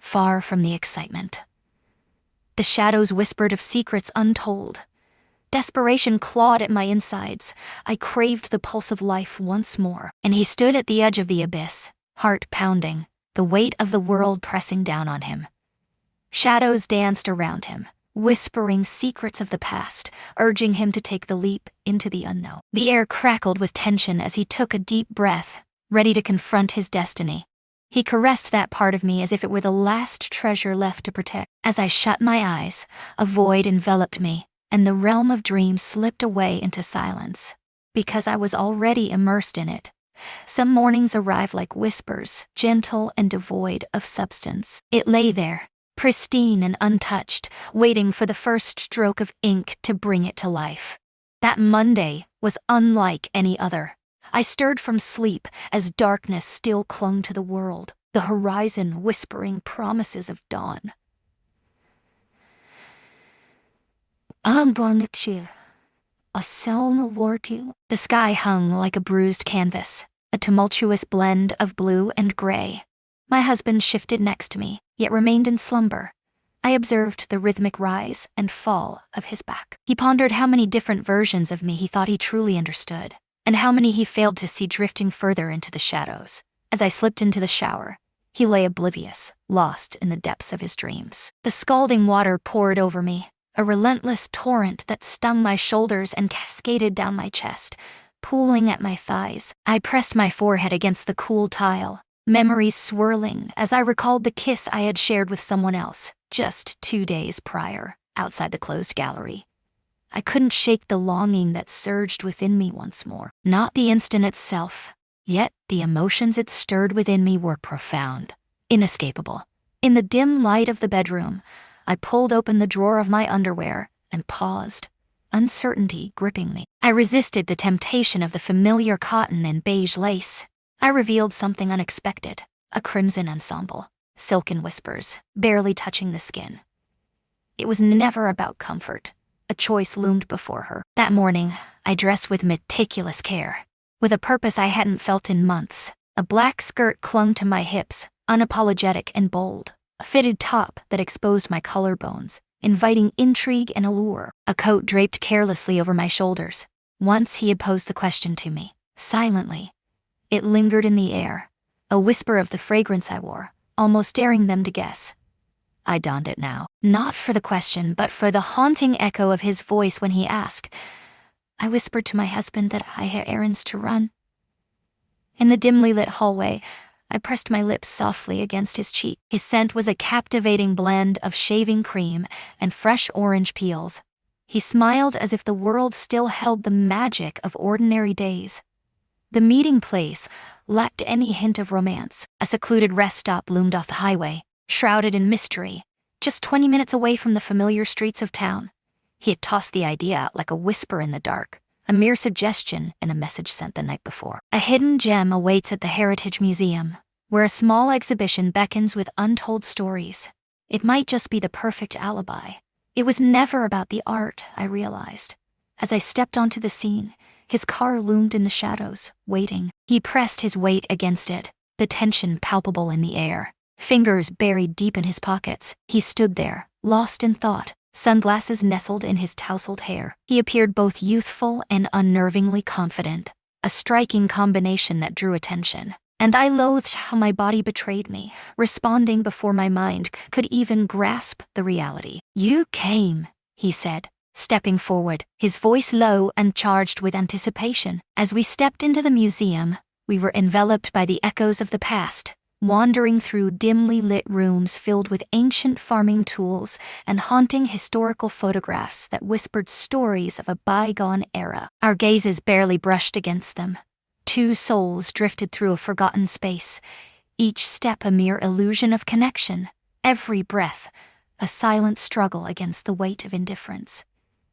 far from the excitement. The shadows whispered of secrets untold. Desperation clawed at my insides. I craved the pulse of life once more. And he stood at the edge of the abyss, heart pounding, the weight of the world pressing down on him. Shadows danced around him, whispering secrets of the past, urging him to take the leap into the unknown. The air crackled with tension as he took a deep breath, ready to confront his destiny. He caressed that part of me as if it were the last treasure left to protect. As I shut my eyes, a void enveloped me, and the realm of dreams slipped away into silence, because I was already immersed in it. Some mornings arrive like whispers, gentle and devoid of substance. It lay there, pristine and untouched, waiting for the first stroke of ink to bring it to life. That Monday was unlike any other. I stirred from sleep as darkness still clung to the world, the horizon whispering promises of dawn. I'm going to cheer. A sound word you. The sky hung like a bruised canvas, a tumultuous blend of blue and gray. My husband shifted next to me, yet remained in slumber. I observed the rhythmic rise and fall of his back. He pondered how many different versions of me he thought he truly understood, and how many he failed to see drifting further into the shadows. As I slipped into the shower, he lay oblivious, lost in the depths of his dreams. The scalding water poured over me, a relentless torrent that stung my shoulders and cascaded down my chest, pooling at my thighs. I pressed my forehead against the cool tile, memories swirling as I recalled the kiss I had shared with someone else just 2 days prior, outside the closed gallery. I couldn't shake the longing that surged within me once more. Not the instant itself, yet the emotions it stirred within me were profound, inescapable. In the dim light of the bedroom, I pulled open the drawer of my underwear and paused, uncertainty gripping me. I resisted the temptation of the familiar cotton and beige lace. I revealed something unexpected, a crimson ensemble, silken whispers, barely touching the skin. It was never about comfort. A choice loomed before her. That morning, I dressed with meticulous care, with a purpose I hadn't felt in months. A black skirt clung to my hips, unapologetic and bold. A fitted top that exposed my collarbones, inviting intrigue and allure. A coat draped carelessly over my shoulders. Once he had posed the question to me, silently. It lingered in the air, a whisper of the fragrance I wore, almost daring them to guess. I donned it now, not for the question, but for the haunting echo of his voice when he asked. I whispered to my husband that I had errands to run. In the dimly lit hallway, I pressed my lips softly against his cheek. His scent was a captivating blend of shaving cream and fresh orange peels. He smiled as if the world still held the magic of ordinary days. The meeting place lacked any hint of romance. A secluded rest stop loomed off the highway, shrouded in mystery, just 20 minutes away from the familiar streets of town. He had tossed the idea out like a whisper in the dark, a mere suggestion in a message sent the night before. A hidden gem awaits at the Heritage Museum, where a small exhibition beckons with untold stories. It might just be the perfect alibi. It was never about the art, I realized. As I stepped onto the scene, his car loomed in the shadows, waiting. He pressed his weight against it, the tension palpable in the air. Fingers buried deep in his pockets, he stood there, lost in thought, sunglasses nestled in his tousled hair. He appeared both youthful and unnervingly confident, a striking combination that drew attention. And I loathed how my body betrayed me, responding before my mind could even grasp the reality. You came, he said, stepping forward, his voice low and charged with anticipation. As we stepped into the museum, we were enveloped by the echoes of the past, wandering through dimly lit rooms filled with ancient farming tools and haunting historical photographs that whispered stories of a bygone era. Our gazes barely brushed against them. Two souls drifted through a forgotten space, each step a mere illusion of connection, every breath a silent struggle against the weight of indifference.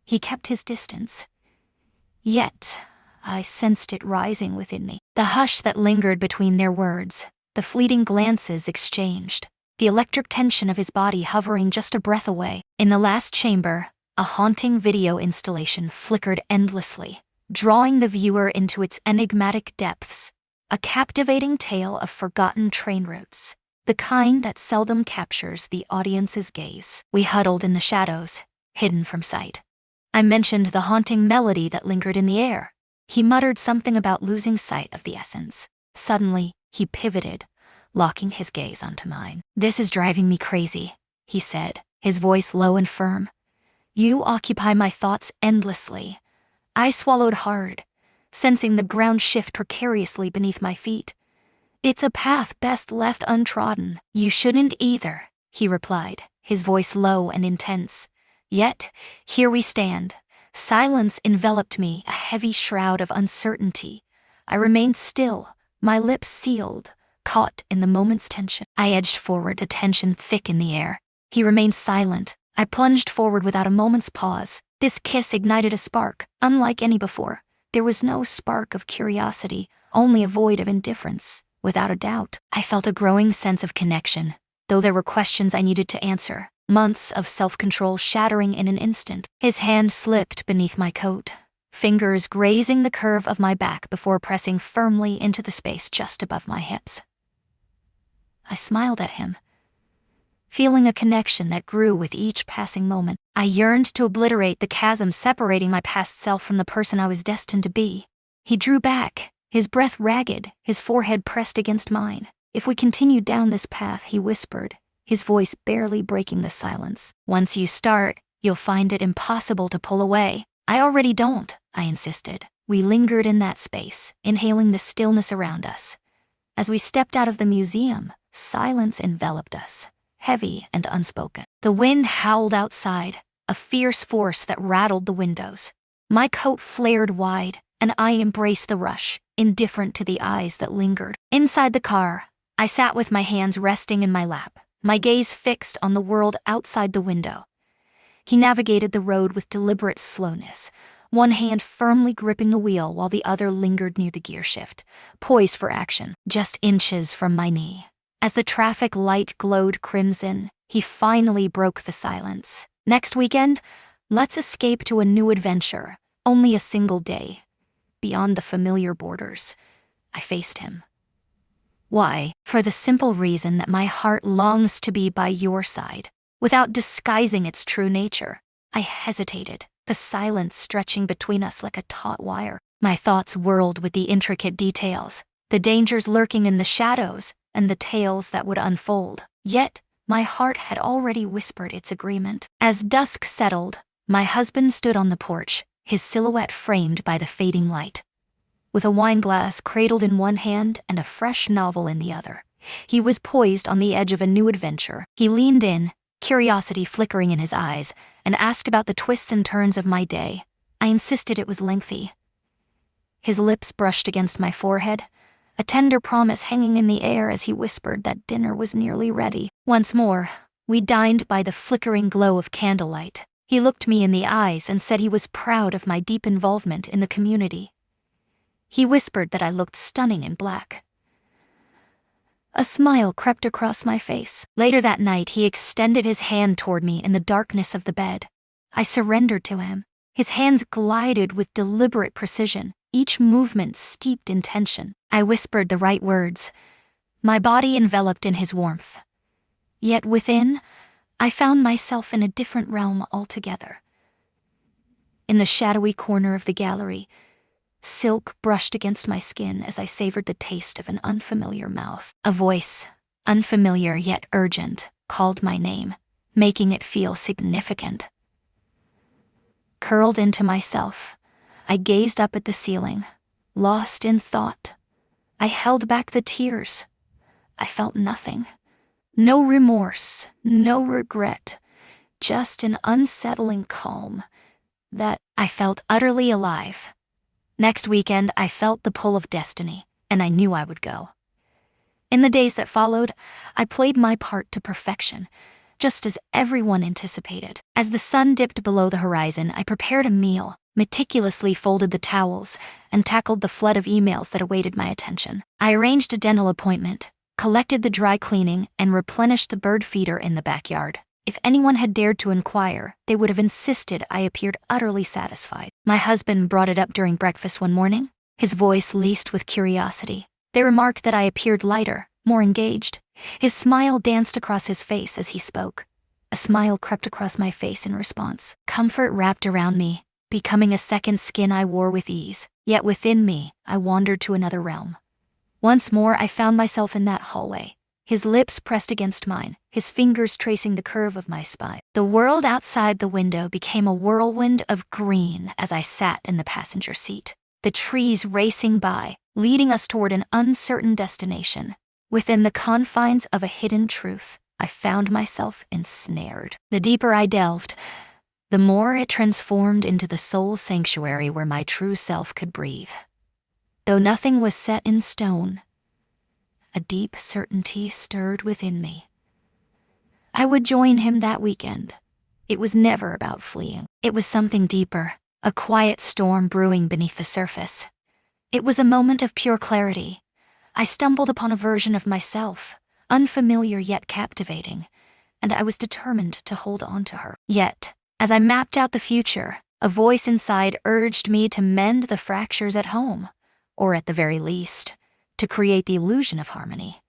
He kept his distance, yet I sensed it rising within me. The hush that lingered between their words, the fleeting glances exchanged, the electric tension of his body hovering just a breath away. In the last chamber, a haunting video installation flickered endlessly, drawing the viewer into its enigmatic depths, a captivating tale of forgotten train routes, the kind that seldom captures the audience's gaze. We huddled in the shadows, hidden from sight. I mentioned the haunting melody that lingered in the air. He muttered something about losing sight of the essence. Suddenly, he pivoted, locking his gaze onto mine. "This is driving me crazy," he said, his voice low and firm. "You occupy my thoughts endlessly." I swallowed hard, sensing the ground shift precariously beneath my feet. "It's a path best left untrodden." "You shouldn't either," he replied, his voice low and intense. Yet, here we stand. Silence enveloped me, a heavy shroud of uncertainty. I remained still, my lips sealed, caught in the moment's tension. I edged forward, the tension thick in the air. He remained silent. I plunged forward without a moment's pause. This kiss ignited a spark, unlike any before. There was no spark of curiosity, only a void of indifference. Without a doubt, I felt a growing sense of connection, though there were questions I needed to answer. Months of self-control shattering in an instant. His hand slipped beneath my coat, fingers grazing the curve of my back before pressing firmly into the space just above my hips. I smiled at him, feeling a connection that grew with each passing moment. I yearned to obliterate the chasm separating my past self from the person I was destined to be. He drew back, his breath ragged, his forehead pressed against mine. "If we continue down this path," he whispered, his voice barely breaking the silence, "once you start, you'll find it impossible to pull away." "I already don't," I insisted. We lingered in that space, inhaling the stillness around us. As we stepped out of the museum, silence enveloped us, heavy and unspoken. The wind howled outside, a fierce force that rattled the windows. My coat flared wide, and I embraced the rush, indifferent to the eyes that lingered. Inside the car, I sat with my hands resting in my lap, my gaze fixed on the world outside the window. He navigated the road with deliberate slowness, one hand firmly gripping the wheel while the other lingered near the gear shift, poised for action, just inches from my knee. As the traffic light glowed crimson, he finally broke the silence. "Next weekend, let's escape to a new adventure, only a single day, beyond the familiar borders." I faced him. "Why?" "For the simple reason that my heart longs to be by your side." Without disguising its true nature, I hesitated, the silence stretching between us like a taut wire. My thoughts whirled with the intricate details, the dangers lurking in the shadows, and the tales that would unfold. Yet, my heart had already whispered its agreement. As dusk settled, my husband stood on the porch, his silhouette framed by the fading light. With a wineglass cradled in one hand and a fresh novel in the other, he was poised on the edge of a new adventure. He leaned in, curiosity flickering in his eyes, and asked about the twists and turns of my day. I insisted it was lengthy. His lips brushed against my forehead, a tender promise hanging in the air as he whispered that dinner was nearly ready. Once more, we dined by the flickering glow of candlelight. He looked me in the eyes and said he was proud of my deep involvement in the community. He whispered that I looked stunning in black. A smile crept across my face. Later that night, he extended his hand toward me in the darkness of the bed. I surrendered to him. His hands glided with deliberate precision, each movement steeped in tension. I whispered the right words, my body enveloped in his warmth. Yet within, I found myself in a different realm altogether. In the shadowy corner of the gallery, silk brushed against my skin as I savored the taste of an unfamiliar mouth. A voice, unfamiliar yet urgent, called my name, making it feel significant. Curled into myself, I gazed up at the ceiling, lost in thought. I held back the tears. I felt nothing. No remorse, no regret, just an unsettling calm that I felt utterly alive. Next weekend, I felt the pull of destiny, and I knew I would go. In the days that followed, I played my part to perfection, just as everyone anticipated. As the sun dipped below the horizon, I prepared a meal, meticulously folded the towels, and tackled the flood of emails that awaited my attention. I arranged a dental appointment, collected the dry cleaning, and replenished the bird feeder in the backyard. If anyone had dared to inquire, they would have insisted I appeared utterly satisfied. My husband brought it up during breakfast one morning, his voice laced with curiosity. They remarked that I appeared lighter, more engaged, His smile danced across his face as he spoke. A smile crept across my face in response. Comfort wrapped around me, becoming a second skin I wore with ease. Yet within me, I wandered to another realm. Once more I found myself in that hallway. His lips pressed against mine, his fingers tracing the curve of my spine. The world outside the window became a whirlwind of green as I sat in the passenger seat. The trees racing by, leading us toward an uncertain destination. Within the confines of a hidden truth, I found myself ensnared. The deeper I delved, the more it transformed into the soul sanctuary where my true self could breathe. Though nothing was set in stone, a deep certainty stirred within me. I would join him that weekend. It was never about fleeing. It was something deeper, a quiet storm brewing beneath the surface. It was a moment of pure clarity. I stumbled upon a version of myself, unfamiliar yet captivating, and I was determined to hold on to her. Yet, as I mapped out the future, a voice inside urged me to mend the fractures at home, or at the very least, to create the illusion of harmony.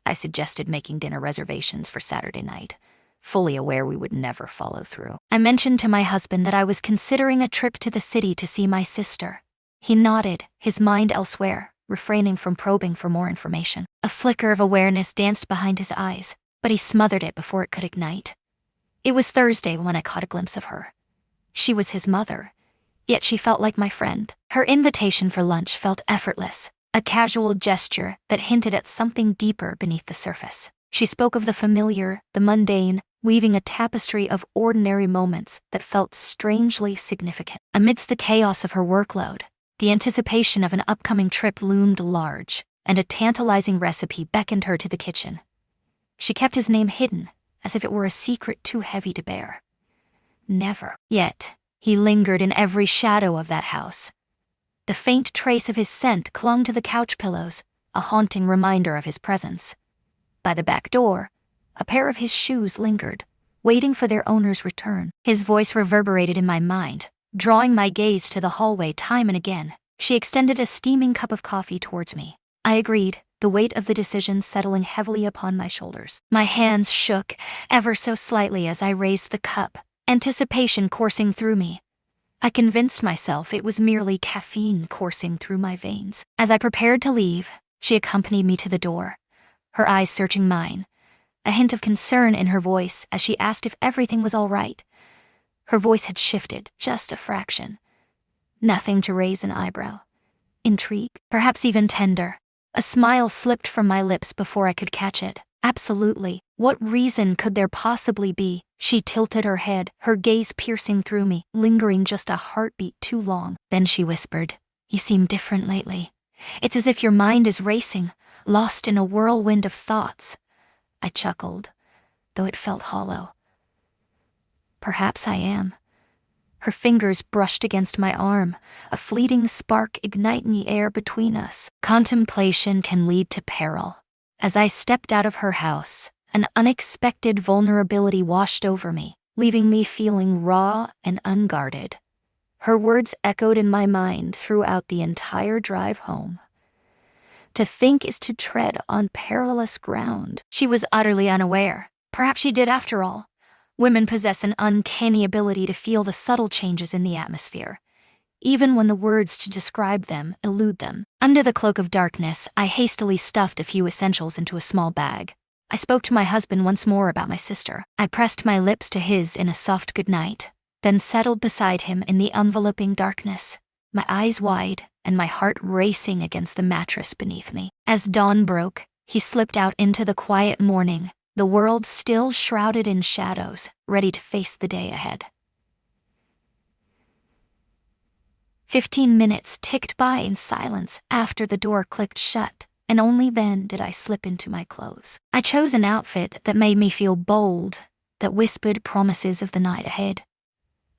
I suggested making dinner reservations for Saturday night, fully aware we would never follow through. I mentioned to my husband that I was considering a trip to the city to see my sister. He nodded, his mind elsewhere, refraining from probing for more information. A flicker of awareness danced behind his eyes, but he smothered it before it could ignite. It was Thursday when I caught a glimpse of her. She was his mother, yet she felt like my friend. Her invitation for lunch felt effortless, a casual gesture that hinted at something deeper beneath the surface. She spoke of the familiar, the mundane, weaving a tapestry of ordinary moments that felt strangely significant. Amidst the chaos of her workload, the anticipation of an upcoming trip loomed large, and a tantalizing recipe beckoned her to the kitchen. She kept his name hidden, as if it were a secret too heavy to bear. Never. Yet, he lingered in every shadow of that house. The faint trace of his scent clung to the couch pillows, a haunting reminder of his presence. By the back door, a pair of his shoes lingered, waiting for their owner's return. His voice reverberated in my mind, drawing my gaze to the hallway time and again. She extended a steaming cup of coffee towards me. I agreed, the weight of the decision settling heavily upon my shoulders. My hands shook, ever so slightly as I raised the cup, anticipation coursing through me. I convinced myself it was merely caffeine coursing through my veins. As I prepared to leave, she accompanied me to the door, her eyes searching mine, a hint of concern in her voice as she asked if everything was all right. Her voice had shifted, just a fraction. Nothing to raise an eyebrow. Intrigue, perhaps even tender. A smile slipped from my lips before I could catch it. Absolutely. What reason could there possibly be? She tilted her head, her gaze piercing through me, lingering just a heartbeat too long. Then she whispered, "You seem different lately. It's as if your mind is racing, lost in a whirlwind of thoughts." I chuckled, though it felt hollow. "Perhaps I am." Her fingers brushed against my arm, a fleeting spark igniting the air between us. Contemplation can lead to peril. As I stepped out of her house, an unexpected vulnerability washed over me, leaving me feeling raw and unguarded. Her words echoed in my mind throughout the entire drive home. To think is to tread on perilous ground. She was utterly unaware. Perhaps she did after all. Women possess an uncanny ability to feel the subtle changes in the atmosphere, even when the words to describe them elude them. Under the cloak of darkness, I hastily stuffed a few essentials into a small bag. I spoke to my husband once more about my sister. I pressed my lips to his in a soft goodnight, then settled beside him in the enveloping darkness, my eyes wide and my heart racing against the mattress beneath me. As dawn broke, he slipped out into the quiet morning, the world still shrouded in shadows, ready to face the day ahead. 15 minutes ticked by in silence after the door clicked shut, and only then did I slip into my clothes. I chose an outfit that made me feel bold, that whispered promises of the night ahead.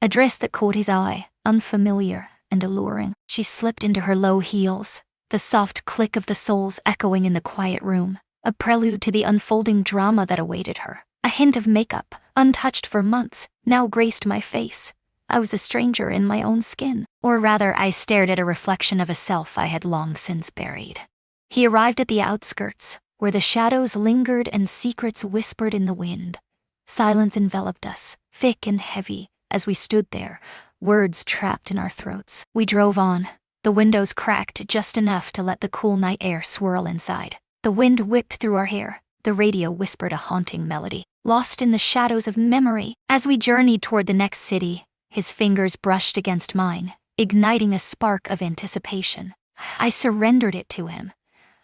A dress that caught his eye, unfamiliar and alluring. She slipped into her low heels, the soft click of the soles echoing in the quiet room, a prelude to the unfolding drama that awaited her. A hint of makeup, untouched for months, now graced my face. I was a stranger in my own skin, or rather I stared at a reflection of a self I had long since buried. He arrived at the outskirts, where the shadows lingered and secrets whispered in the wind. Silence enveloped us, thick and heavy, as we stood there, words trapped in our throats. We drove on. The windows cracked just enough to let the cool night air swirl inside. The wind whipped through our hair. The radio whispered a haunting melody, lost in the shadows of memory. As we journeyed toward the next city, his fingers brushed against mine, igniting a spark of anticipation. I surrendered it to him.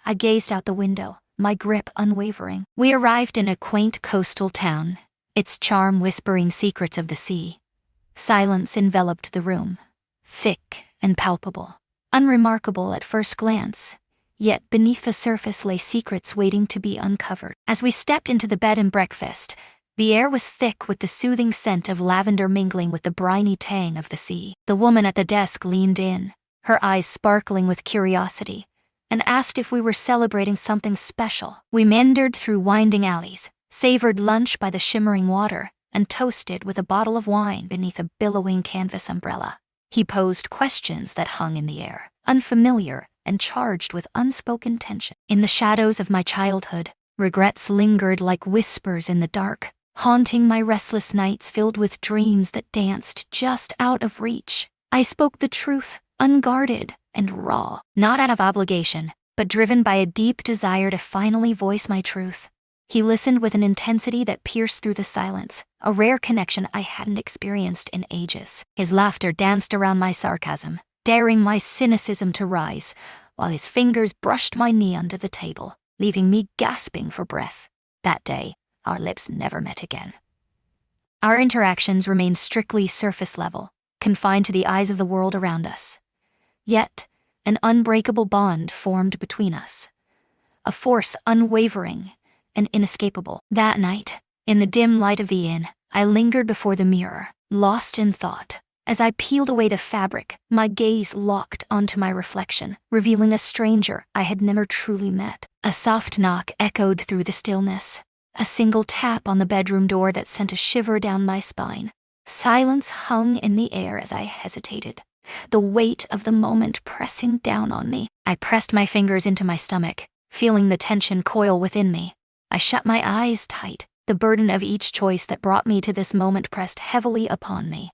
I gazed out the window, my grip unwavering. We arrived in a quaint coastal town, its charm whispering secrets of the sea. Silence enveloped the room, thick and palpable, unremarkable at first glance. Yet beneath the surface lay secrets waiting to be uncovered. As we stepped into the bed and breakfast, the air was thick with the soothing scent of lavender mingling with the briny tang of the sea. The woman at the desk leaned in, her eyes sparkling with curiosity, and asked if we were celebrating something special. We meandered through winding alleys, savored lunch by the shimmering water, and toasted with a bottle of wine beneath a billowing canvas umbrella. He posed questions that hung in the air, unfamiliar and charged with unspoken tension. In the shadows of my childhood, regrets lingered like whispers in the dark, haunting my restless nights filled with dreams that danced just out of reach. I spoke the truth, unguarded and raw, not out of obligation, but driven by a deep desire to finally voice my truth. He listened with an intensity that pierced through the silence, a rare connection I hadn't experienced in ages. His laughter danced around my sarcasm, daring my cynicism to rise, while his fingers brushed my knee under the table, leaving me gasping for breath. That day, our lips never met again. Our interactions remained strictly surface level, confined to the eyes of the world around us. Yet, an unbreakable bond formed between us, a force unwavering and inescapable. That night, in the dim light of the inn, I lingered before the mirror, lost in thought. As I peeled away the fabric, my gaze locked onto my reflection, revealing a stranger I had never truly met. A soft knock echoed through the stillness, a single tap on the bedroom door that sent a shiver down my spine. Silence hung in the air as I hesitated, the weight of the moment pressing down on me. I pressed my fingers into my stomach, feeling the tension coil within me. I shut my eyes tight, the burden of each choice that brought me to this moment pressed heavily upon me.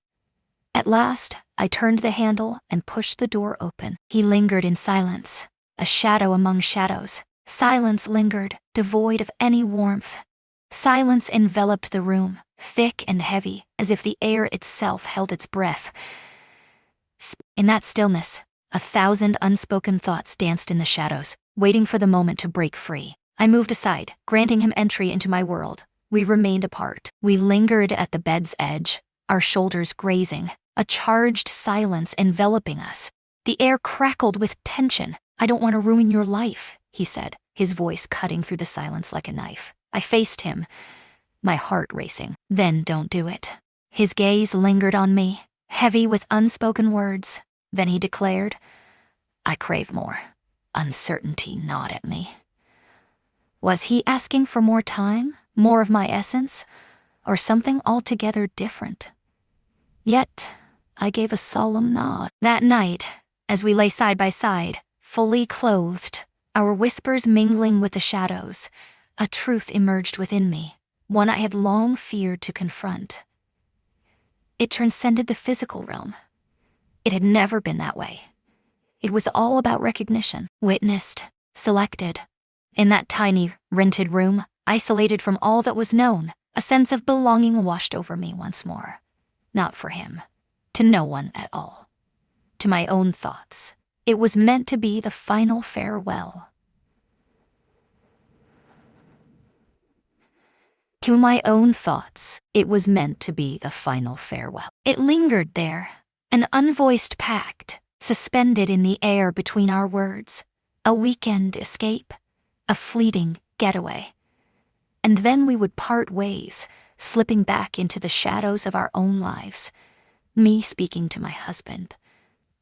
At last, I turned the handle and pushed the door open. He lingered in silence, a shadow among shadows. Silence lingered, devoid of any warmth. Silence enveloped the room, thick and heavy, as if the air itself held its breath. In that stillness, 1,000 unspoken thoughts danced in the shadows, waiting for the moment to break free. I moved aside, granting him entry into my world. We remained apart. We lingered at the bed's edge, our shoulders grazing, a charged silence enveloping us. The air crackled with tension. "I don't want to ruin your life," he said, his voice cutting through the silence like a knife. I faced him, my heart racing. "Then don't do it." His gaze lingered on me, heavy with unspoken words. Then he declared, "I crave more." Uncertainty gnawed at me. Was he asking for more time, more of my essence, or something altogether different? Yet, I gave a solemn nod. That night, as we lay side by side, fully clothed, our whispers mingling with the shadows, a truth emerged within me, one I had long feared to confront. It transcended the physical realm. It had never been that way. It was all about recognition, witnessed, selected. In that tiny, rented room, isolated from all that was known, a sense of belonging washed over me once more. Not for him. To no one at all. To my own thoughts. It was meant to be the final farewell. To my own thoughts, it was meant to be the final farewell. It lingered there, an unvoiced pact, suspended in the air between our words. A weekend escape, a fleeting getaway. And then we would part ways, slipping back into the shadows of our own lives. Me speaking to my husband,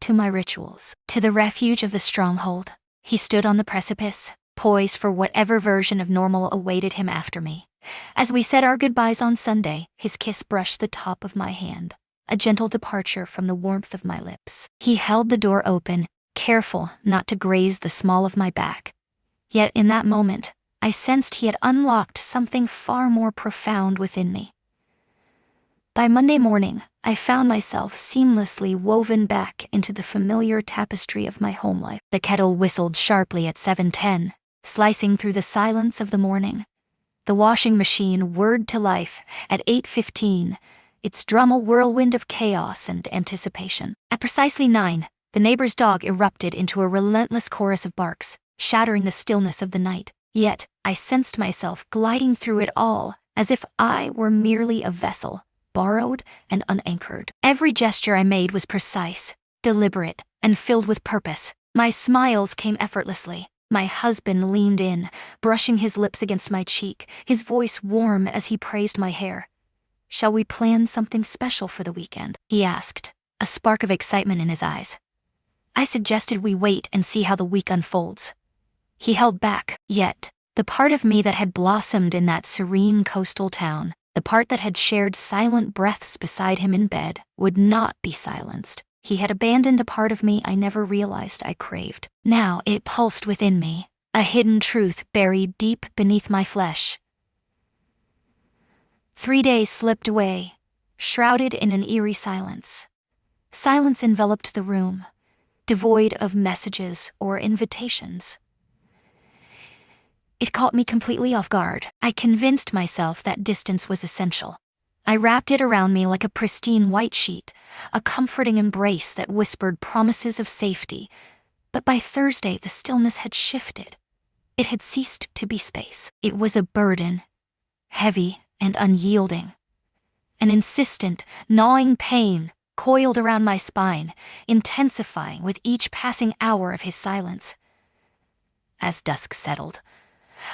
to my rituals, to the refuge of the stronghold. He stood on the precipice, poised for whatever version of normal awaited him after me. As we said our goodbyes on Sunday, his kiss brushed the top of my hand, a gentle departure from the warmth of my lips. He held the door open, careful not to graze the small of my back. Yet in that moment, I sensed he had unlocked something far more profound within me. By Monday morning, I found myself seamlessly woven back into the familiar tapestry of my home life. The kettle whistled sharply at 7:10, slicing through the silence of the morning. The washing machine whirred to life at 8:15, its drum a whirlwind of chaos and anticipation. At precisely 9, the neighbor's dog erupted into a relentless chorus of barks, shattering the stillness of the night. Yet, I sensed myself gliding through it all, as if I were merely a vessel, borrowed and unanchored. Every gesture I made was precise, deliberate, and filled with purpose. My smiles came effortlessly. My husband leaned in, brushing his lips against my cheek, his voice warm as he praised my hair. "Shall we plan something special for the weekend?" he asked, a spark of excitement in his eyes. I suggested we wait and see how the week unfolds. He held back, yet, the part of me that had blossomed in that serene coastal town, the part that had shared silent breaths beside him in bed, would not be silenced. He had abandoned a part of me I never realized I craved. Now it pulsed within me, a hidden truth buried deep beneath my flesh. 3 days slipped away, shrouded in an eerie silence. Silence enveloped the room, devoid of messages or invitations. It caught me completely off guard. I convinced myself that distance was essential. I wrapped it around me like a pristine white sheet, a comforting embrace that whispered promises of safety. But by Thursday, the stillness had shifted. It had ceased to be space. It was a burden, heavy and unyielding. An insistent, gnawing pain coiled around my spine, intensifying with each passing hour of his silence. As dusk settled,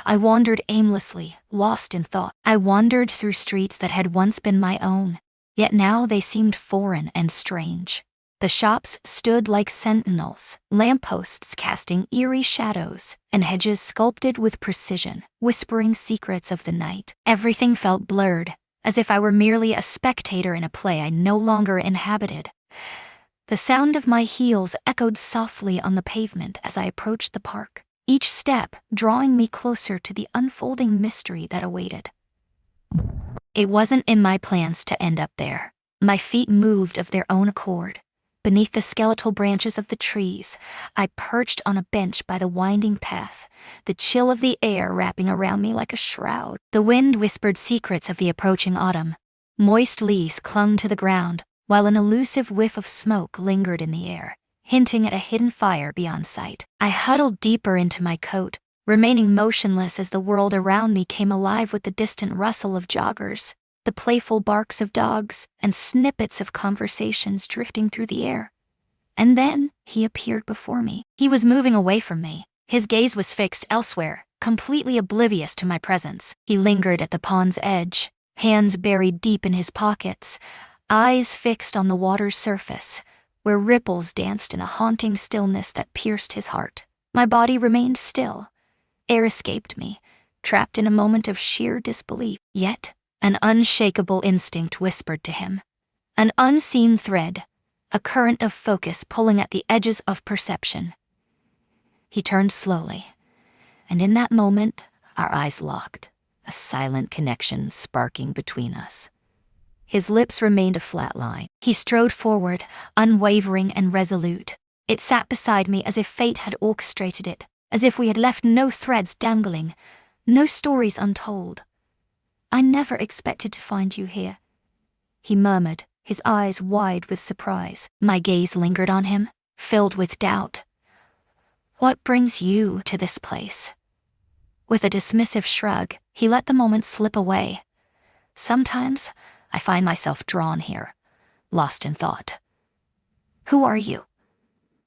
I wandered aimlessly, lost in thought. I wandered through streets that had once been my own, yet now they seemed foreign and strange. The shops stood like sentinels, lampposts casting eerie shadows, and hedges sculpted with precision, whispering secrets of the night. Everything felt blurred, as if I were merely a spectator in a play I no longer inhabited. The sound of my heels echoed softly on the pavement as I approached the park, each step drawing me closer to the unfolding mystery that awaited. It wasn't in my plans to end up there. My feet moved of their own accord. Beneath the skeletal branches of the trees, I perched on a bench by the winding path, the chill of the air wrapping around me like a shroud. The wind whispered secrets of the approaching autumn. Moist leaves clung to the ground, while an elusive whiff of smoke lingered in the air, hinting at a hidden fire beyond sight. I huddled deeper into my coat, remaining motionless as the world around me came alive with the distant rustle of joggers, the playful barks of dogs, and snippets of conversations drifting through the air. And then, he appeared before me. He was moving away from me. His gaze was fixed elsewhere, completely oblivious to my presence. He lingered at the pond's edge, hands buried deep in his pockets, eyes fixed on the water's surface, where ripples danced in a haunting stillness that pierced his heart. My body remained still. Air escaped me, trapped in a moment of sheer disbelief. Yet, an unshakable instinct whispered to him. An unseen thread, a current of focus pulling at the edges of perception. He turned slowly, and in that moment, our eyes locked, a silent connection sparking between us. His lips remained a flat line. He strode forward, unwavering and resolute. It sat beside me as if fate had orchestrated it, as if we had left no threads dangling, no stories untold. "I never expected to find you here," he murmured, his eyes wide with surprise. My gaze lingered on him, filled with doubt. "What brings you to this place?" With a dismissive shrug, he let the moment slip away. "Sometimes, I find myself drawn here, lost in thought." "Who are you?"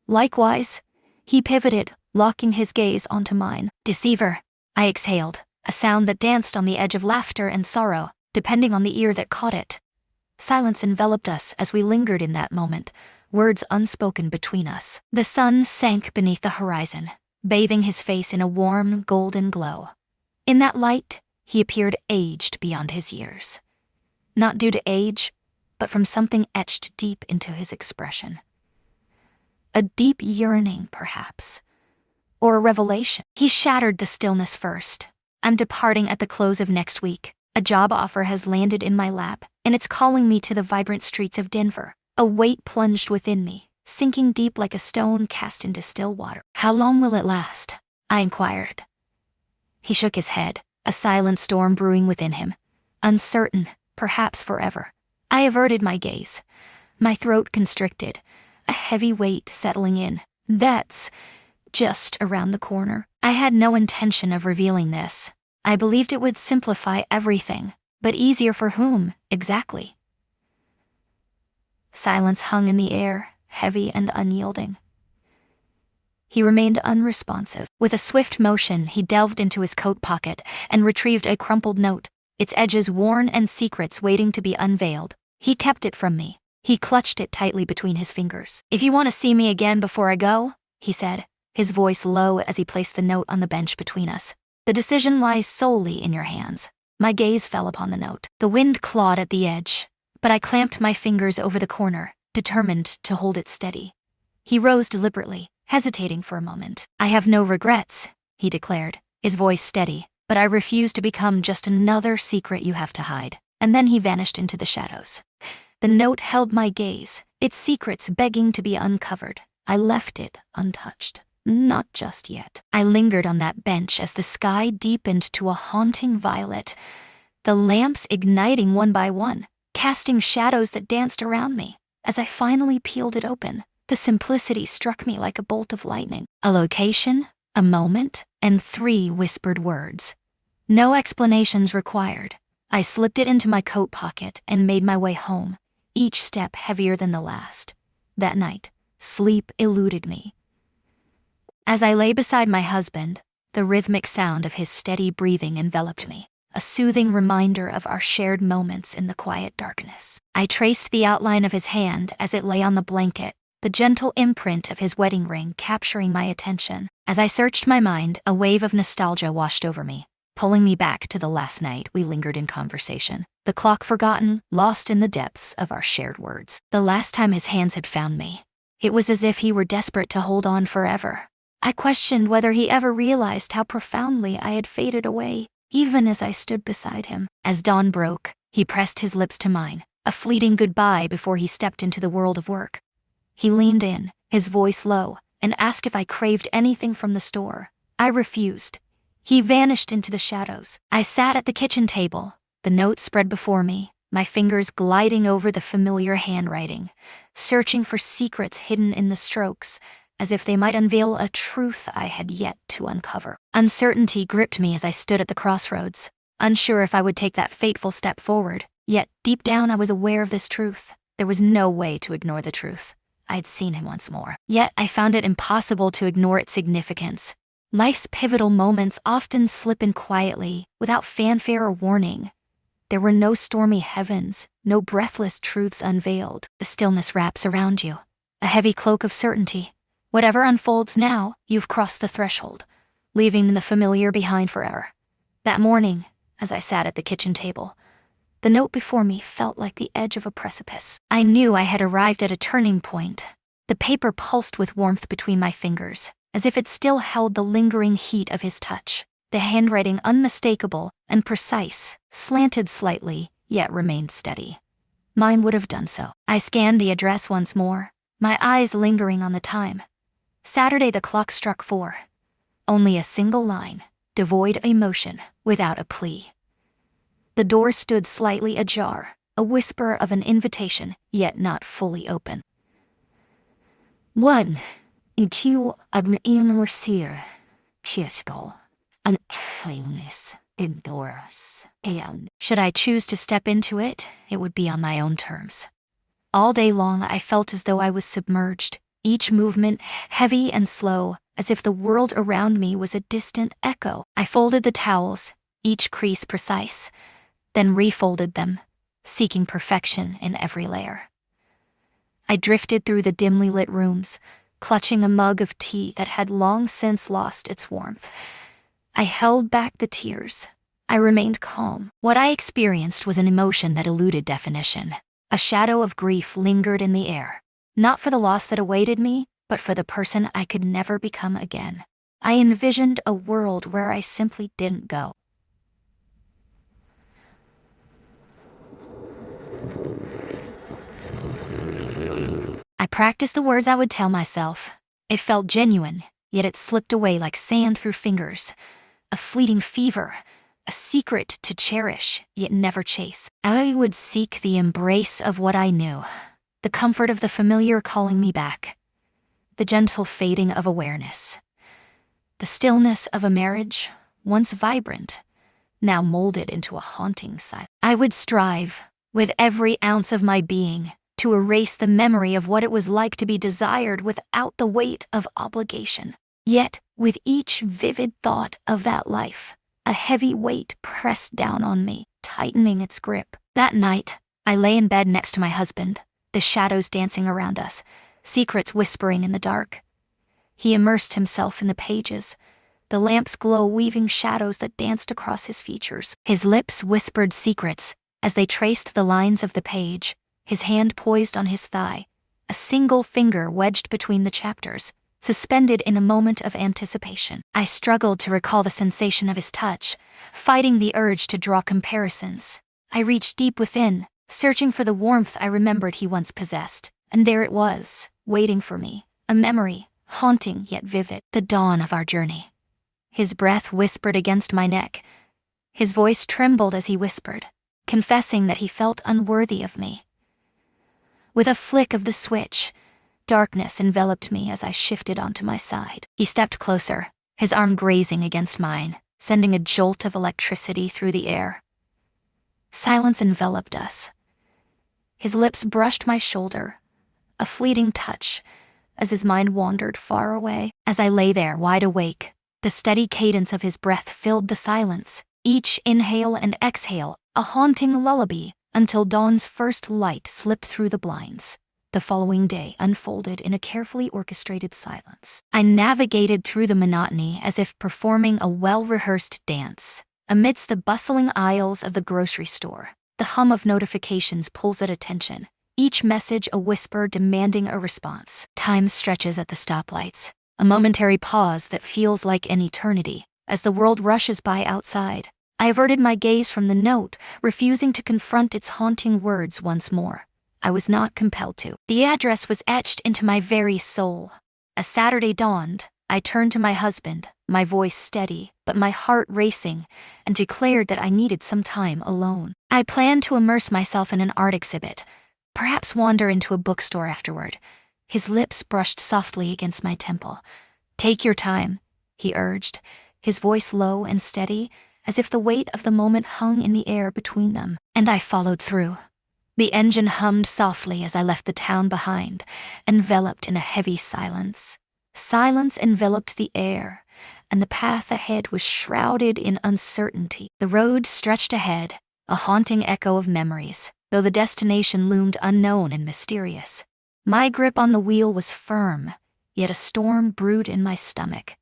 Likewise, he pivoted, locking his gaze onto mine. "Deceiver," I exhaled, a sound that danced on the edge of laughter and sorrow, depending on the ear that caught it. Silence enveloped us as we lingered in that moment, words unspoken between us. The sun sank beneath the horizon, bathing his face in a warm, golden glow. In that light, he appeared aged beyond his years. Not due to age, but from something etched deep into his expression. A deep yearning, perhaps, or a revelation. He shattered the stillness first, I'm departing at the close of next week. A job offer has landed in my lap, and it's calling me to the vibrant streets of Denver. A weight plunged within me, sinking deep like a stone cast into still water. How long will it last? I inquired. He shook his head, a silent storm brewing within him. Uncertain, perhaps forever. I averted my gaze, my throat constricted, a heavy weight settling in. That's just around the corner. I had no intention of revealing this. I believed it would simplify everything, but easier for whom, exactly? Silence hung in the air, heavy and unyielding. He remained unresponsive. With a swift motion, he delved into his coat pocket and retrieved a crumpled note, its edges worn and secrets waiting to be unveiled. He kept it from me. He clutched it tightly between his fingers. "If you want to see me again before I go," he said, his voice low as he placed the note on the bench between us, "the decision lies solely in your hands." My gaze fell upon the note. The wind clawed at the edge, but I clamped my fingers over the corner, determined to hold it steady. He rose deliberately, hesitating for a moment. "I have no regrets," he declared, his voice steady, "but I refuse to become just another secret you have to hide." And then he vanished into the shadows. The note held my gaze, its secrets begging to be uncovered. I left it untouched. Not just yet. I lingered on that bench as the sky deepened to a haunting violet, the lamps igniting one by one, casting shadows that danced around me. As I finally peeled it open, the simplicity struck me like a bolt of lightning. A location, a moment, and 3 whispered words. No explanations required. I slipped it into my coat pocket and made my way home, each step heavier than the last. That night, sleep eluded me. As I lay beside my husband, the rhythmic sound of his steady breathing enveloped me, a soothing reminder of our shared moments in the quiet darkness. I traced the outline of his hand as it lay on the blanket, the gentle imprint of his wedding ring capturing my attention. As I searched my mind, a wave of nostalgia washed over me, pulling me back to the last night we lingered in conversation, the clock forgotten, lost in the depths of our shared words. The last time his hands had found me, it was as if he were desperate to hold on forever. I questioned whether he ever realized how profoundly I had faded away, even as I stood beside him. As dawn broke, he pressed his lips to mine, a fleeting goodbye before he stepped into the world of work. He leaned in, his voice low, and asked if I craved anything from the store. I refused. He vanished into the shadows. I sat at the kitchen table, the note spread before me, my fingers gliding over the familiar handwriting, searching for secrets hidden in the strokes, as if they might unveil a truth I had yet to uncover. Uncertainty gripped me as I stood at the crossroads, unsure if I would take that fateful step forward. Yet, deep down I was aware of this truth. There was no way to ignore the truth. I had seen him once more. Yet, I found it impossible to ignore its significance. Life's pivotal moments often slip in quietly, without fanfare or warning. There were no stormy heavens, no breathless truths unveiled. The stillness wraps around you, a heavy cloak of certainty. Whatever unfolds now, you've crossed the threshold, leaving the familiar behind forever. That morning, as I sat at the kitchen table, the note before me felt like the edge of a precipice. I knew I had arrived at a turning point. The paper pulsed with warmth between my fingers, as if it still held the lingering heat of his touch. The handwriting unmistakable and precise, slanted slightly, yet remained steady. Mine would have done so. I scanned the address once more, my eyes lingering on the time. Saturday the clock struck 4. Only a single line, devoid of emotion, without a plea. The door stood slightly ajar, a whisper of an invitation, yet not fully open. 1. Itu admirsier, chiesco, an famous indoors. Should I choose to step into it, it would be on my own terms. All day long I felt as though I was submerged, each movement heavy and slow, as if the world around me was a distant echo. I folded the towels, each crease precise, then refolded them, seeking perfection in every layer. I drifted through the dimly lit rooms, clutching a mug of tea that had long since lost its warmth. I held back the tears. I remained calm. What I experienced was an emotion that eluded definition. A shadow of grief lingered in the air, not for the loss that awaited me, but for the person I could never become again. I envisioned a world where I simply didn't go, I practiced the words I would tell myself. It felt genuine, yet it slipped away like sand through fingers. A fleeting fever, a secret to cherish, yet never chase. I would seek the embrace of what I knew, the comfort of the familiar calling me back, the gentle fading of awareness, the stillness of a marriage, once vibrant, now molded into a haunting silence. I would strive, with every ounce of my being, to erase the memory of what it was like to be desired without the weight of obligation. Yet, with each vivid thought of that life, a heavy weight pressed down on me, tightening its grip. That night, I lay in bed next to my husband, the shadows dancing around us, secrets whispering in the dark. He immersed himself in the pages, the lamp's glow weaving shadows that danced across his features. His lips whispered secrets as they traced the lines of the page, his hand poised on his thigh, a single finger wedged between the chapters, suspended in a moment of anticipation. I struggled to recall the sensation of his touch, fighting the urge to draw comparisons. I reached deep within, searching for the warmth I remembered he once possessed, and there it was, waiting for me, a memory, haunting yet vivid. The dawn of our journey. His breath whispered against my neck. His voice trembled as he whispered, confessing that he felt unworthy of me. With a flick of the switch, darkness enveloped me as I shifted onto my side. He stepped closer, his arm grazing against mine, sending a jolt of electricity through the air. Silence enveloped us. His lips brushed my shoulder, a fleeting touch, as his mind wandered far away. As I lay there wide awake, the steady cadence of his breath filled the silence, each inhale and exhale a haunting lullaby, until dawn's first light slipped through the blinds. The following day unfolded in a carefully orchestrated silence. I navigated through the monotony as if performing a well-rehearsed dance. Amidst the bustling aisles of the grocery store, the hum of notifications pulls at attention, each message a whisper demanding a response. Time stretches at the stoplights, a momentary pause that feels like an eternity, as the world rushes by outside. I averted my gaze from the note, refusing to confront its haunting words once more. I was not compelled to. The address was etched into my very soul. As Saturday dawned, I turned to my husband, my voice steady, but my heart racing, and declared that I needed some time alone. I planned to immerse myself in an art exhibit, perhaps wander into a bookstore afterward. His lips brushed softly against my temple. "Take your time," he urged, his voice low and steady, as if the weight of the moment hung in the air between them. And I followed through. The engine hummed softly as I left the town behind, enveloped in a heavy silence. Silence enveloped the air, and the path ahead was shrouded in uncertainty. The road stretched ahead, a haunting echo of memories, though the destination loomed unknown and mysterious. My grip on the wheel was firm, yet a storm brewed in my stomach,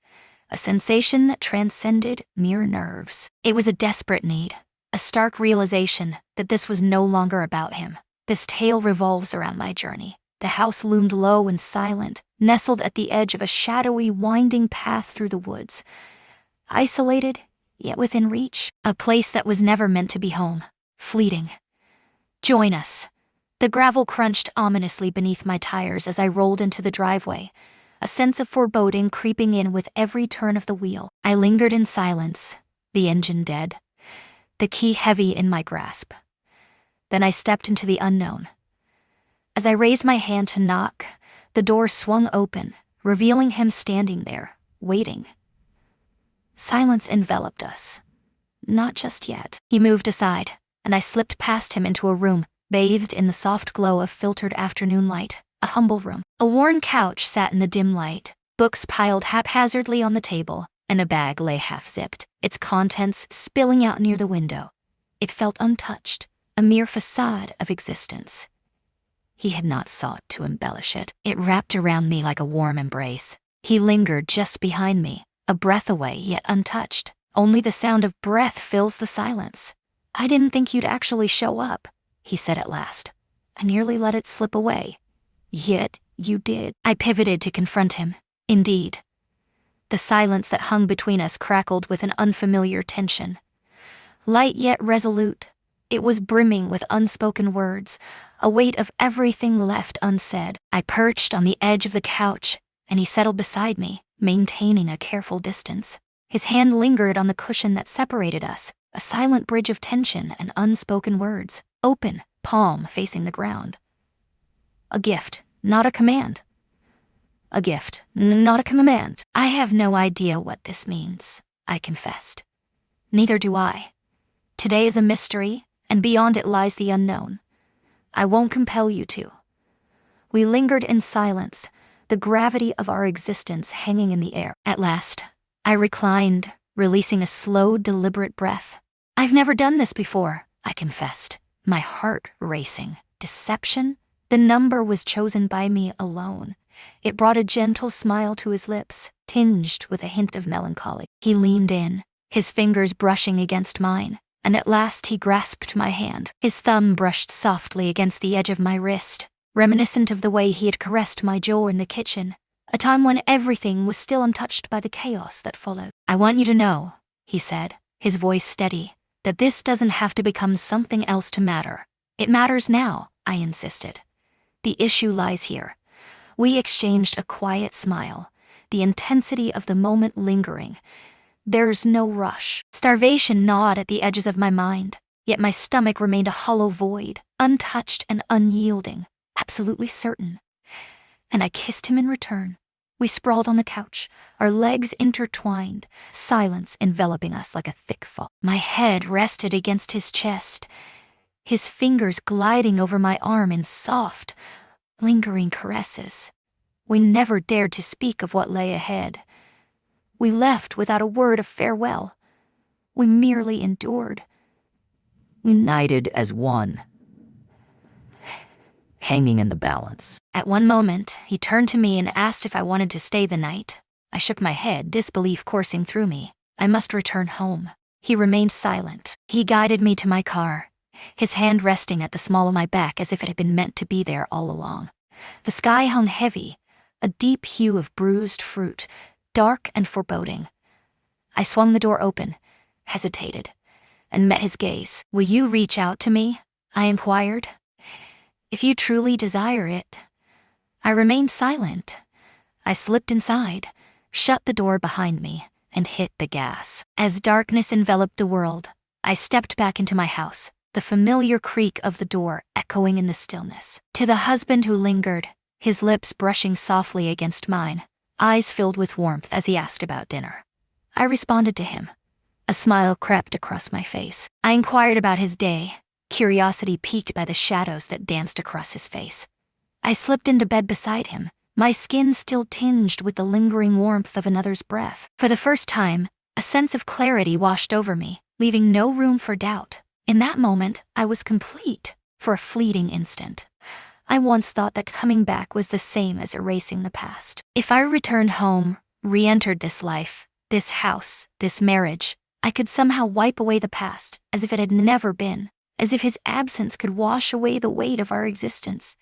a sensation that transcended mere nerves. It was a desperate need, a stark realization that this was no longer about him. This tale revolves around my journey. The house loomed low and silent, nestled at the edge of a shadowy, winding path through the woods. Isolated, yet within reach. A place that was never meant to be home. Fleeting. "Join us." The gravel crunched ominously beneath my tires as I rolled into the driveway, a sense of foreboding creeping in with every turn of the wheel. I lingered in silence, the engine dead, the key heavy in my grasp. Then I stepped into the unknown. As I raised my hand to knock, the door swung open, revealing him standing there, waiting. Silence enveloped us. Not just yet. He moved aside, and I slipped past him into a room, bathed in the soft glow of filtered afternoon light. A humble room. A worn couch sat in the dim light, books piled haphazardly on the table, and a bag lay half-zipped, its contents spilling out near the window. It felt untouched, a mere facade of existence. He had not sought to embellish it. It wrapped around me like a warm embrace. He lingered just behind me, a breath away yet untouched. Only the sound of breath fills the silence. "I didn't think you'd actually show up," he said at last. I nearly let it slip away. "Yet, you did." I pivoted to confront him. Indeed. The silence that hung between us crackled with an unfamiliar tension. Light yet resolute, It was brimming with unspoken words, a weight of everything left unsaid. I perched on the edge of the couch, and he settled beside me, maintaining a careful distance. His hand lingered on the cushion that separated us, a silent bridge of tension and unspoken words, open, palm facing the ground. A gift, not a command. A gift, not a command. I have no idea what this means, I confessed. Neither do I. Today is a mystery, and beyond it lies the unknown. I won't compel you to. We lingered in silence, the gravity of our existence hanging in the air. At last, I reclined, releasing a slow, deliberate breath. I've never done this before, I confessed, my heart racing. Deception? The number was chosen by me alone. It brought a gentle smile to his lips, tinged with a hint of melancholy. He leaned in, his fingers brushing against mine, and at last he grasped my hand. His thumb brushed softly against the edge of my wrist, reminiscent of the way he had caressed my jaw in the kitchen, a time when everything was still untouched by the chaos that followed. I want you to know, he said, his voice steady, that this doesn't have to become something else to matter. It matters now, I insisted. The issue lies here. We exchanged a quiet smile, the intensity of the moment lingering. There's no rush. Starvation gnawed at the edges of my mind, yet my stomach remained a hollow void, untouched and unyielding, absolutely certain. And I kissed him in return. We sprawled on the couch, our legs intertwined, silence enveloping us like a thick fog. My head rested against his chest, his fingers gliding over my arm in soft, lingering caresses. We never dared to speak of what lay ahead. We left without a word of farewell. We merely endured. United as one, hanging in the balance. At one moment, he turned to me and asked if I wanted to stay the night. I shook my head, disbelief coursing through me. I must return home. He remained silent. He guided me to my car, his hand resting at the small of my back as if it had been meant to be there all along. The sky hung heavy, a deep hue of bruised fruit, dark and foreboding. I swung the door open, hesitated, and met his gaze. Will you reach out to me? I inquired. If you truly desire it. I remained silent. I slipped inside, shut the door behind me, and hit the gas. As darkness enveloped the world, I stepped back into my house, the familiar creak of the door echoing in the stillness. To the husband who lingered, his lips brushing softly against mine, eyes filled with warmth as he asked about dinner. I responded to him. A smile crept across my face. I inquired about his day, curiosity piqued by the shadows that danced across his face. I slipped into bed beside him, my skin still tinged with the lingering warmth of another's breath. For the first time, a sense of clarity washed over me, leaving no room for doubt. In that moment, I was complete, for a fleeting instant. I once thought that coming back was the same as erasing the past. If I returned home, re-entered this life, this house, this marriage, I could somehow wipe away the past, as if it had never been, as if his absence could wash away the weight of our existence.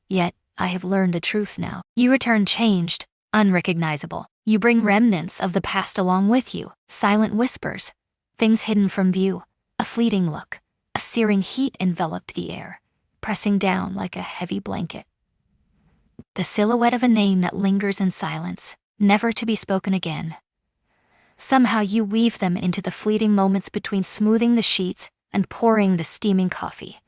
Yet, I have learned the truth now. You return changed, unrecognizable. You bring remnants of the past along with you, silent whispers, things hidden from view, a fleeting look, a searing heat enveloped the air, pressing down like a heavy blanket. The silhouette of a name that lingers in silence, never to be spoken again. Somehow you weave them into the fleeting moments between smoothing the sheets and pouring the steaming coffee.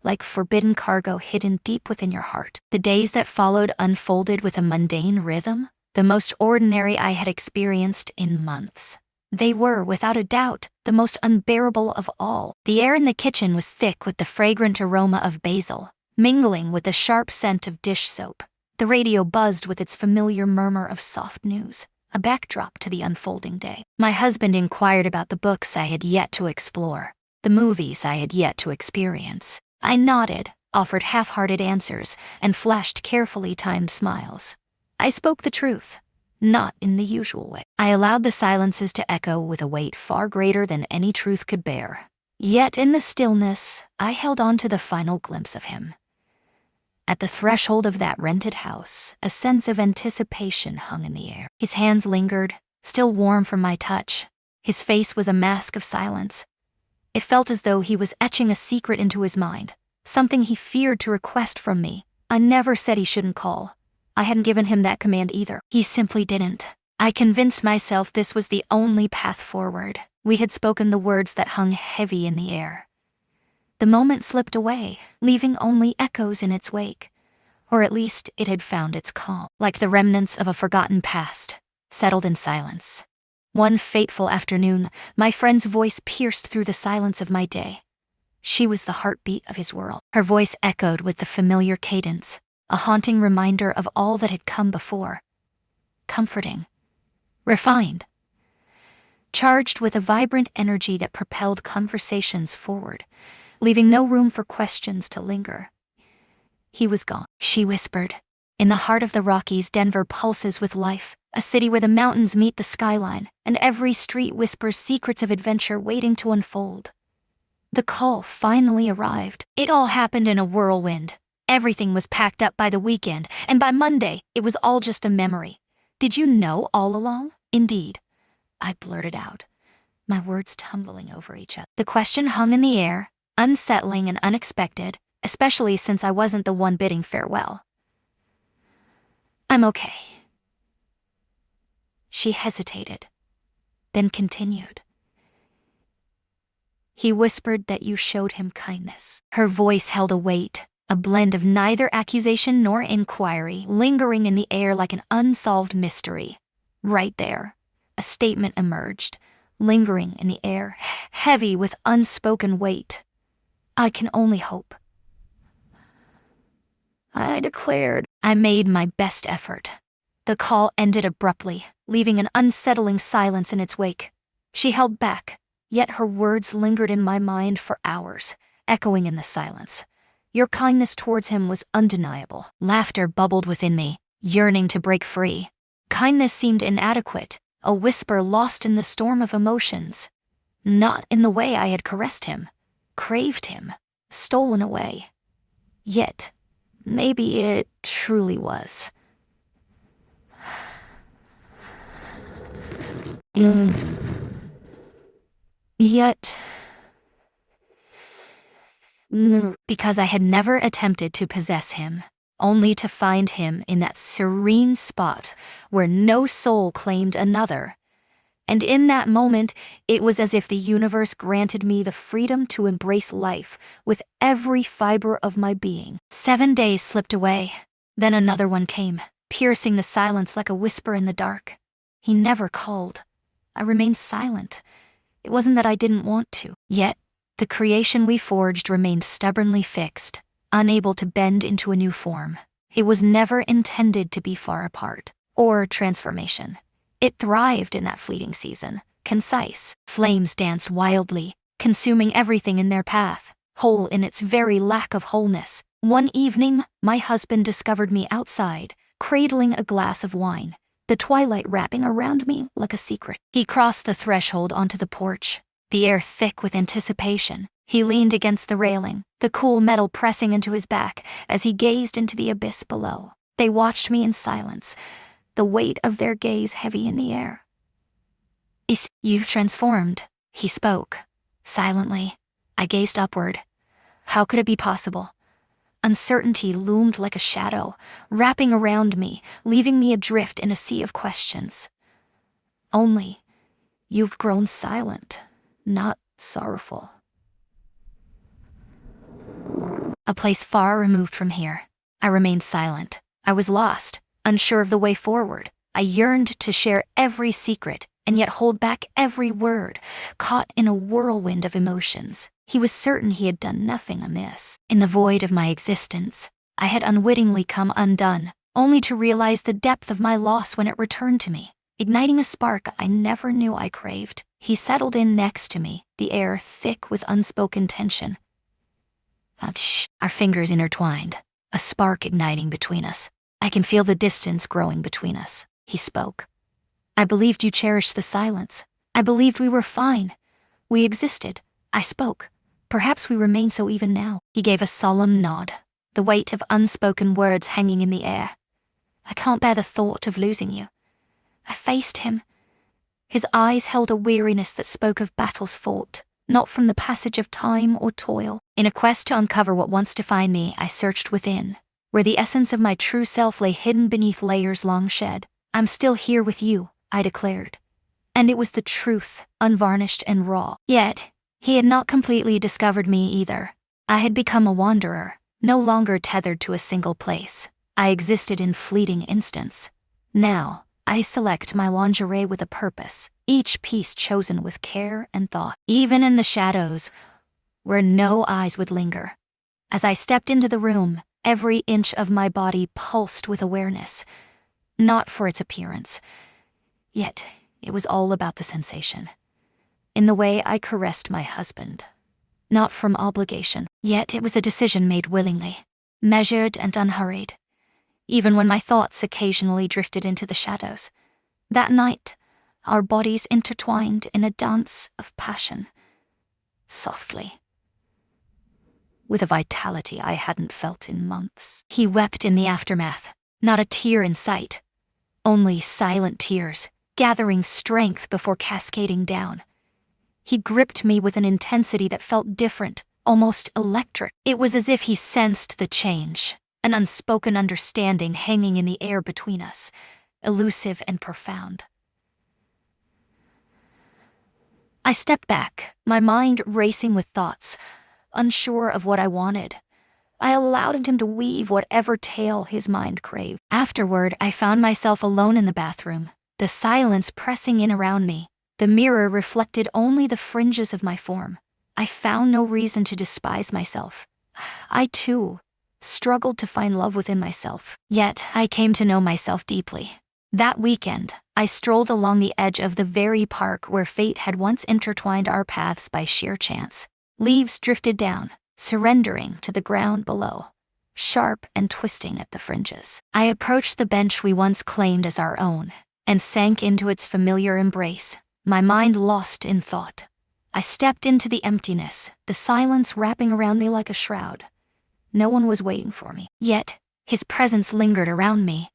Like forbidden cargo hidden deep within your heart. The days that followed unfolded with a mundane rhythm, the most ordinary I had experienced in months. They were, without a doubt, the most unbearable of all. The air in the kitchen was thick with the fragrant aroma of basil, mingling with the sharp scent of dish soap. The radio buzzed with its familiar murmur of soft news, a backdrop to the unfolding day. My husband inquired about the books I had yet to explore, the movies I had yet to experience. I nodded, offered half-hearted answers, and flashed carefully timed smiles. I spoke the truth, not in the usual way. I allowed the silences to echo with a weight far greater than any truth could bear. Yet in the stillness, I held on to the final glimpse of him. At the threshold of that rented house, a sense of anticipation hung in the air. His hands lingered, still warm from my touch. His face was a mask of silence. It felt as though he was etching a secret into his mind, something he feared to request from me. I never said he shouldn't call. I hadn't given him that command either. He simply didn't. I convinced myself this was the only path forward. We had spoken the words that hung heavy in the air. The moment slipped away, leaving only echoes in its wake. Or at least it had found its calm, like the remnants of a forgotten past, settled in silence. One fateful afternoon, my friend's voice pierced through the silence of my day. She was the heartbeat of his world. Her voice echoed with the familiar cadence, a haunting reminder of all that had come before. Comforting. Refined. Charged with a vibrant energy that propelled conversations forward, leaving no room for questions to linger. He was gone, she whispered. In the heart of the Rockies, Denver pulses with life, a city where the mountains meet the skyline, and every street whispers secrets of adventure waiting to unfold. The call finally arrived. It all happened in a whirlwind. Everything was packed up by the weekend, and by Monday, it was all just a memory. Did you know all along? Indeed. I blurted out, my words tumbling over each other. The question hung in the air, unsettling and unexpected, especially since I wasn't the one bidding farewell. I'm okay. She hesitated, then continued. He whispered that you showed him kindness. Her voice held a weight, a blend of neither accusation nor inquiry, lingering in the air like an unsolved mystery. Right there, a statement emerged, lingering in the air, heavy with unspoken weight. I can only hope. I declared. I made my best effort. The call ended abruptly, leaving an unsettling silence in its wake. She held back, yet her words lingered in my mind for hours, echoing in the silence. Your kindness towards him was undeniable. Laughter bubbled within me, yearning to break free. Kindness seemed inadequate, a whisper lost in the storm of emotions. Not in the way I had caressed him, craved him, stolen away. Yet, maybe it truly was. Yet, because I had never attempted to possess him, only to find him in that serene spot where no soul claimed another. And in that moment, it was as if the universe granted me the freedom to embrace life with every fiber of my being. 7 days slipped away. Then another one came, piercing the silence like a whisper in the dark. He never called. I remained silent. It wasn't that I didn't want to. Yet, the creation we forged remained stubbornly fixed, unable to bend into a new form. It was never intended to be far apart, or transformation. It thrived in that fleeting season, concise. Flames danced wildly, consuming everything in their path, whole in its very lack of wholeness. One evening, my husband discovered me outside, cradling a glass of wine, the twilight wrapping around me like a secret. He crossed the threshold onto the porch, the air thick with anticipation. He leaned against the railing, the cool metal pressing into his back as he gazed into the abyss below. They watched me in silence, the weight of their gaze heavy in the air. You've transformed, he spoke. Silently, I gazed upward. How could it be possible? Uncertainty loomed like a shadow, wrapping around me, leaving me adrift in a sea of questions. Only, you've grown silent, not sorrowful. A place far removed from here. I remained silent. I was lost, unsure of the way forward. I yearned to share every secret, and yet hold back every word, caught in a whirlwind of emotions. He was certain he had done nothing amiss. In the void of my existence, I had unwittingly come undone, only to realize the depth of my loss when it returned to me, igniting a spark I never knew I craved. He settled in next to me, the air thick with unspoken tension. Our fingers intertwined, a spark igniting between us. I can feel the distance growing between us, he spoke. I believed you cherished the silence. I believed we were fine. We existed. I spoke. Perhaps we remain so even now. He gave a solemn nod, the weight of unspoken words hanging in the air. I can't bear the thought of losing you. I faced him. His eyes held a weariness that spoke of battles fought, not from the passage of time or toil. In a quest to uncover what once defined me, I searched within, where the essence of my true self lay hidden beneath layers long shed. "I'm still here with you," I declared. And it was the truth, unvarnished and raw. Yet, he had not completely discovered me either. I had become a wanderer, no longer tethered to a single place. I existed in fleeting instants. Now, I select my lingerie with a purpose, each piece chosen with care and thought, even in the shadows, where no eyes would linger. As I stepped into the room, every inch of my body pulsed with awareness, not for its appearance, yet it was all about the sensation. In the way I caressed my husband, not from obligation, yet it was a decision made willingly, measured and unhurried, even when my thoughts occasionally drifted into the shadows. That night, our bodies intertwined in a dance of passion, softly, with a vitality I hadn't felt in months. He wept in the aftermath, not a tear in sight, only silent tears, gathering strength before cascading down. He gripped me with an intensity that felt different, almost electric. It was as if he sensed the change, an unspoken understanding hanging in the air between us, elusive and profound. I stepped back, my mind racing with thoughts, unsure of what I wanted. I allowed him to weave whatever tale his mind craved. Afterward, I found myself alone in the bathroom, the silence pressing in around me. The mirror reflected only the fringes of my form. I found no reason to despise myself. I, too, struggled to find love within myself. Yet, I came to know myself deeply. That weekend, I strolled along the edge of the very park where fate had once intertwined our paths by sheer chance. Leaves drifted down, surrendering to the ground below, sharp and twisting at the fringes. I approached the bench we once claimed as our own, and sank into its familiar embrace, my mind lost in thought. I stepped into the emptiness, the silence wrapping around me like a shroud. No one was waiting for me. Yet, his presence lingered around me.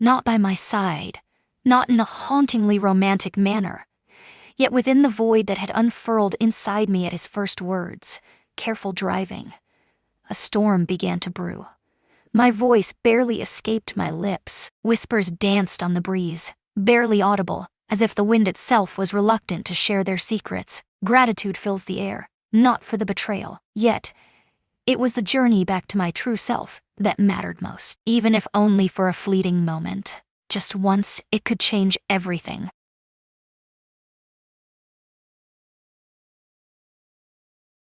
Not by my side, not in a hauntingly romantic manner, yet within the void that had unfurled inside me at his first words. Careful driving. A storm began to brew. My voice barely escaped my lips. Whispers danced on the breeze, barely audible, as if the wind itself was reluctant to share their secrets. Gratitude fills the air, not for the betrayal. Yet, it was the journey back to my true self that mattered most. Even if only for a fleeting moment. Just once, it could change everything.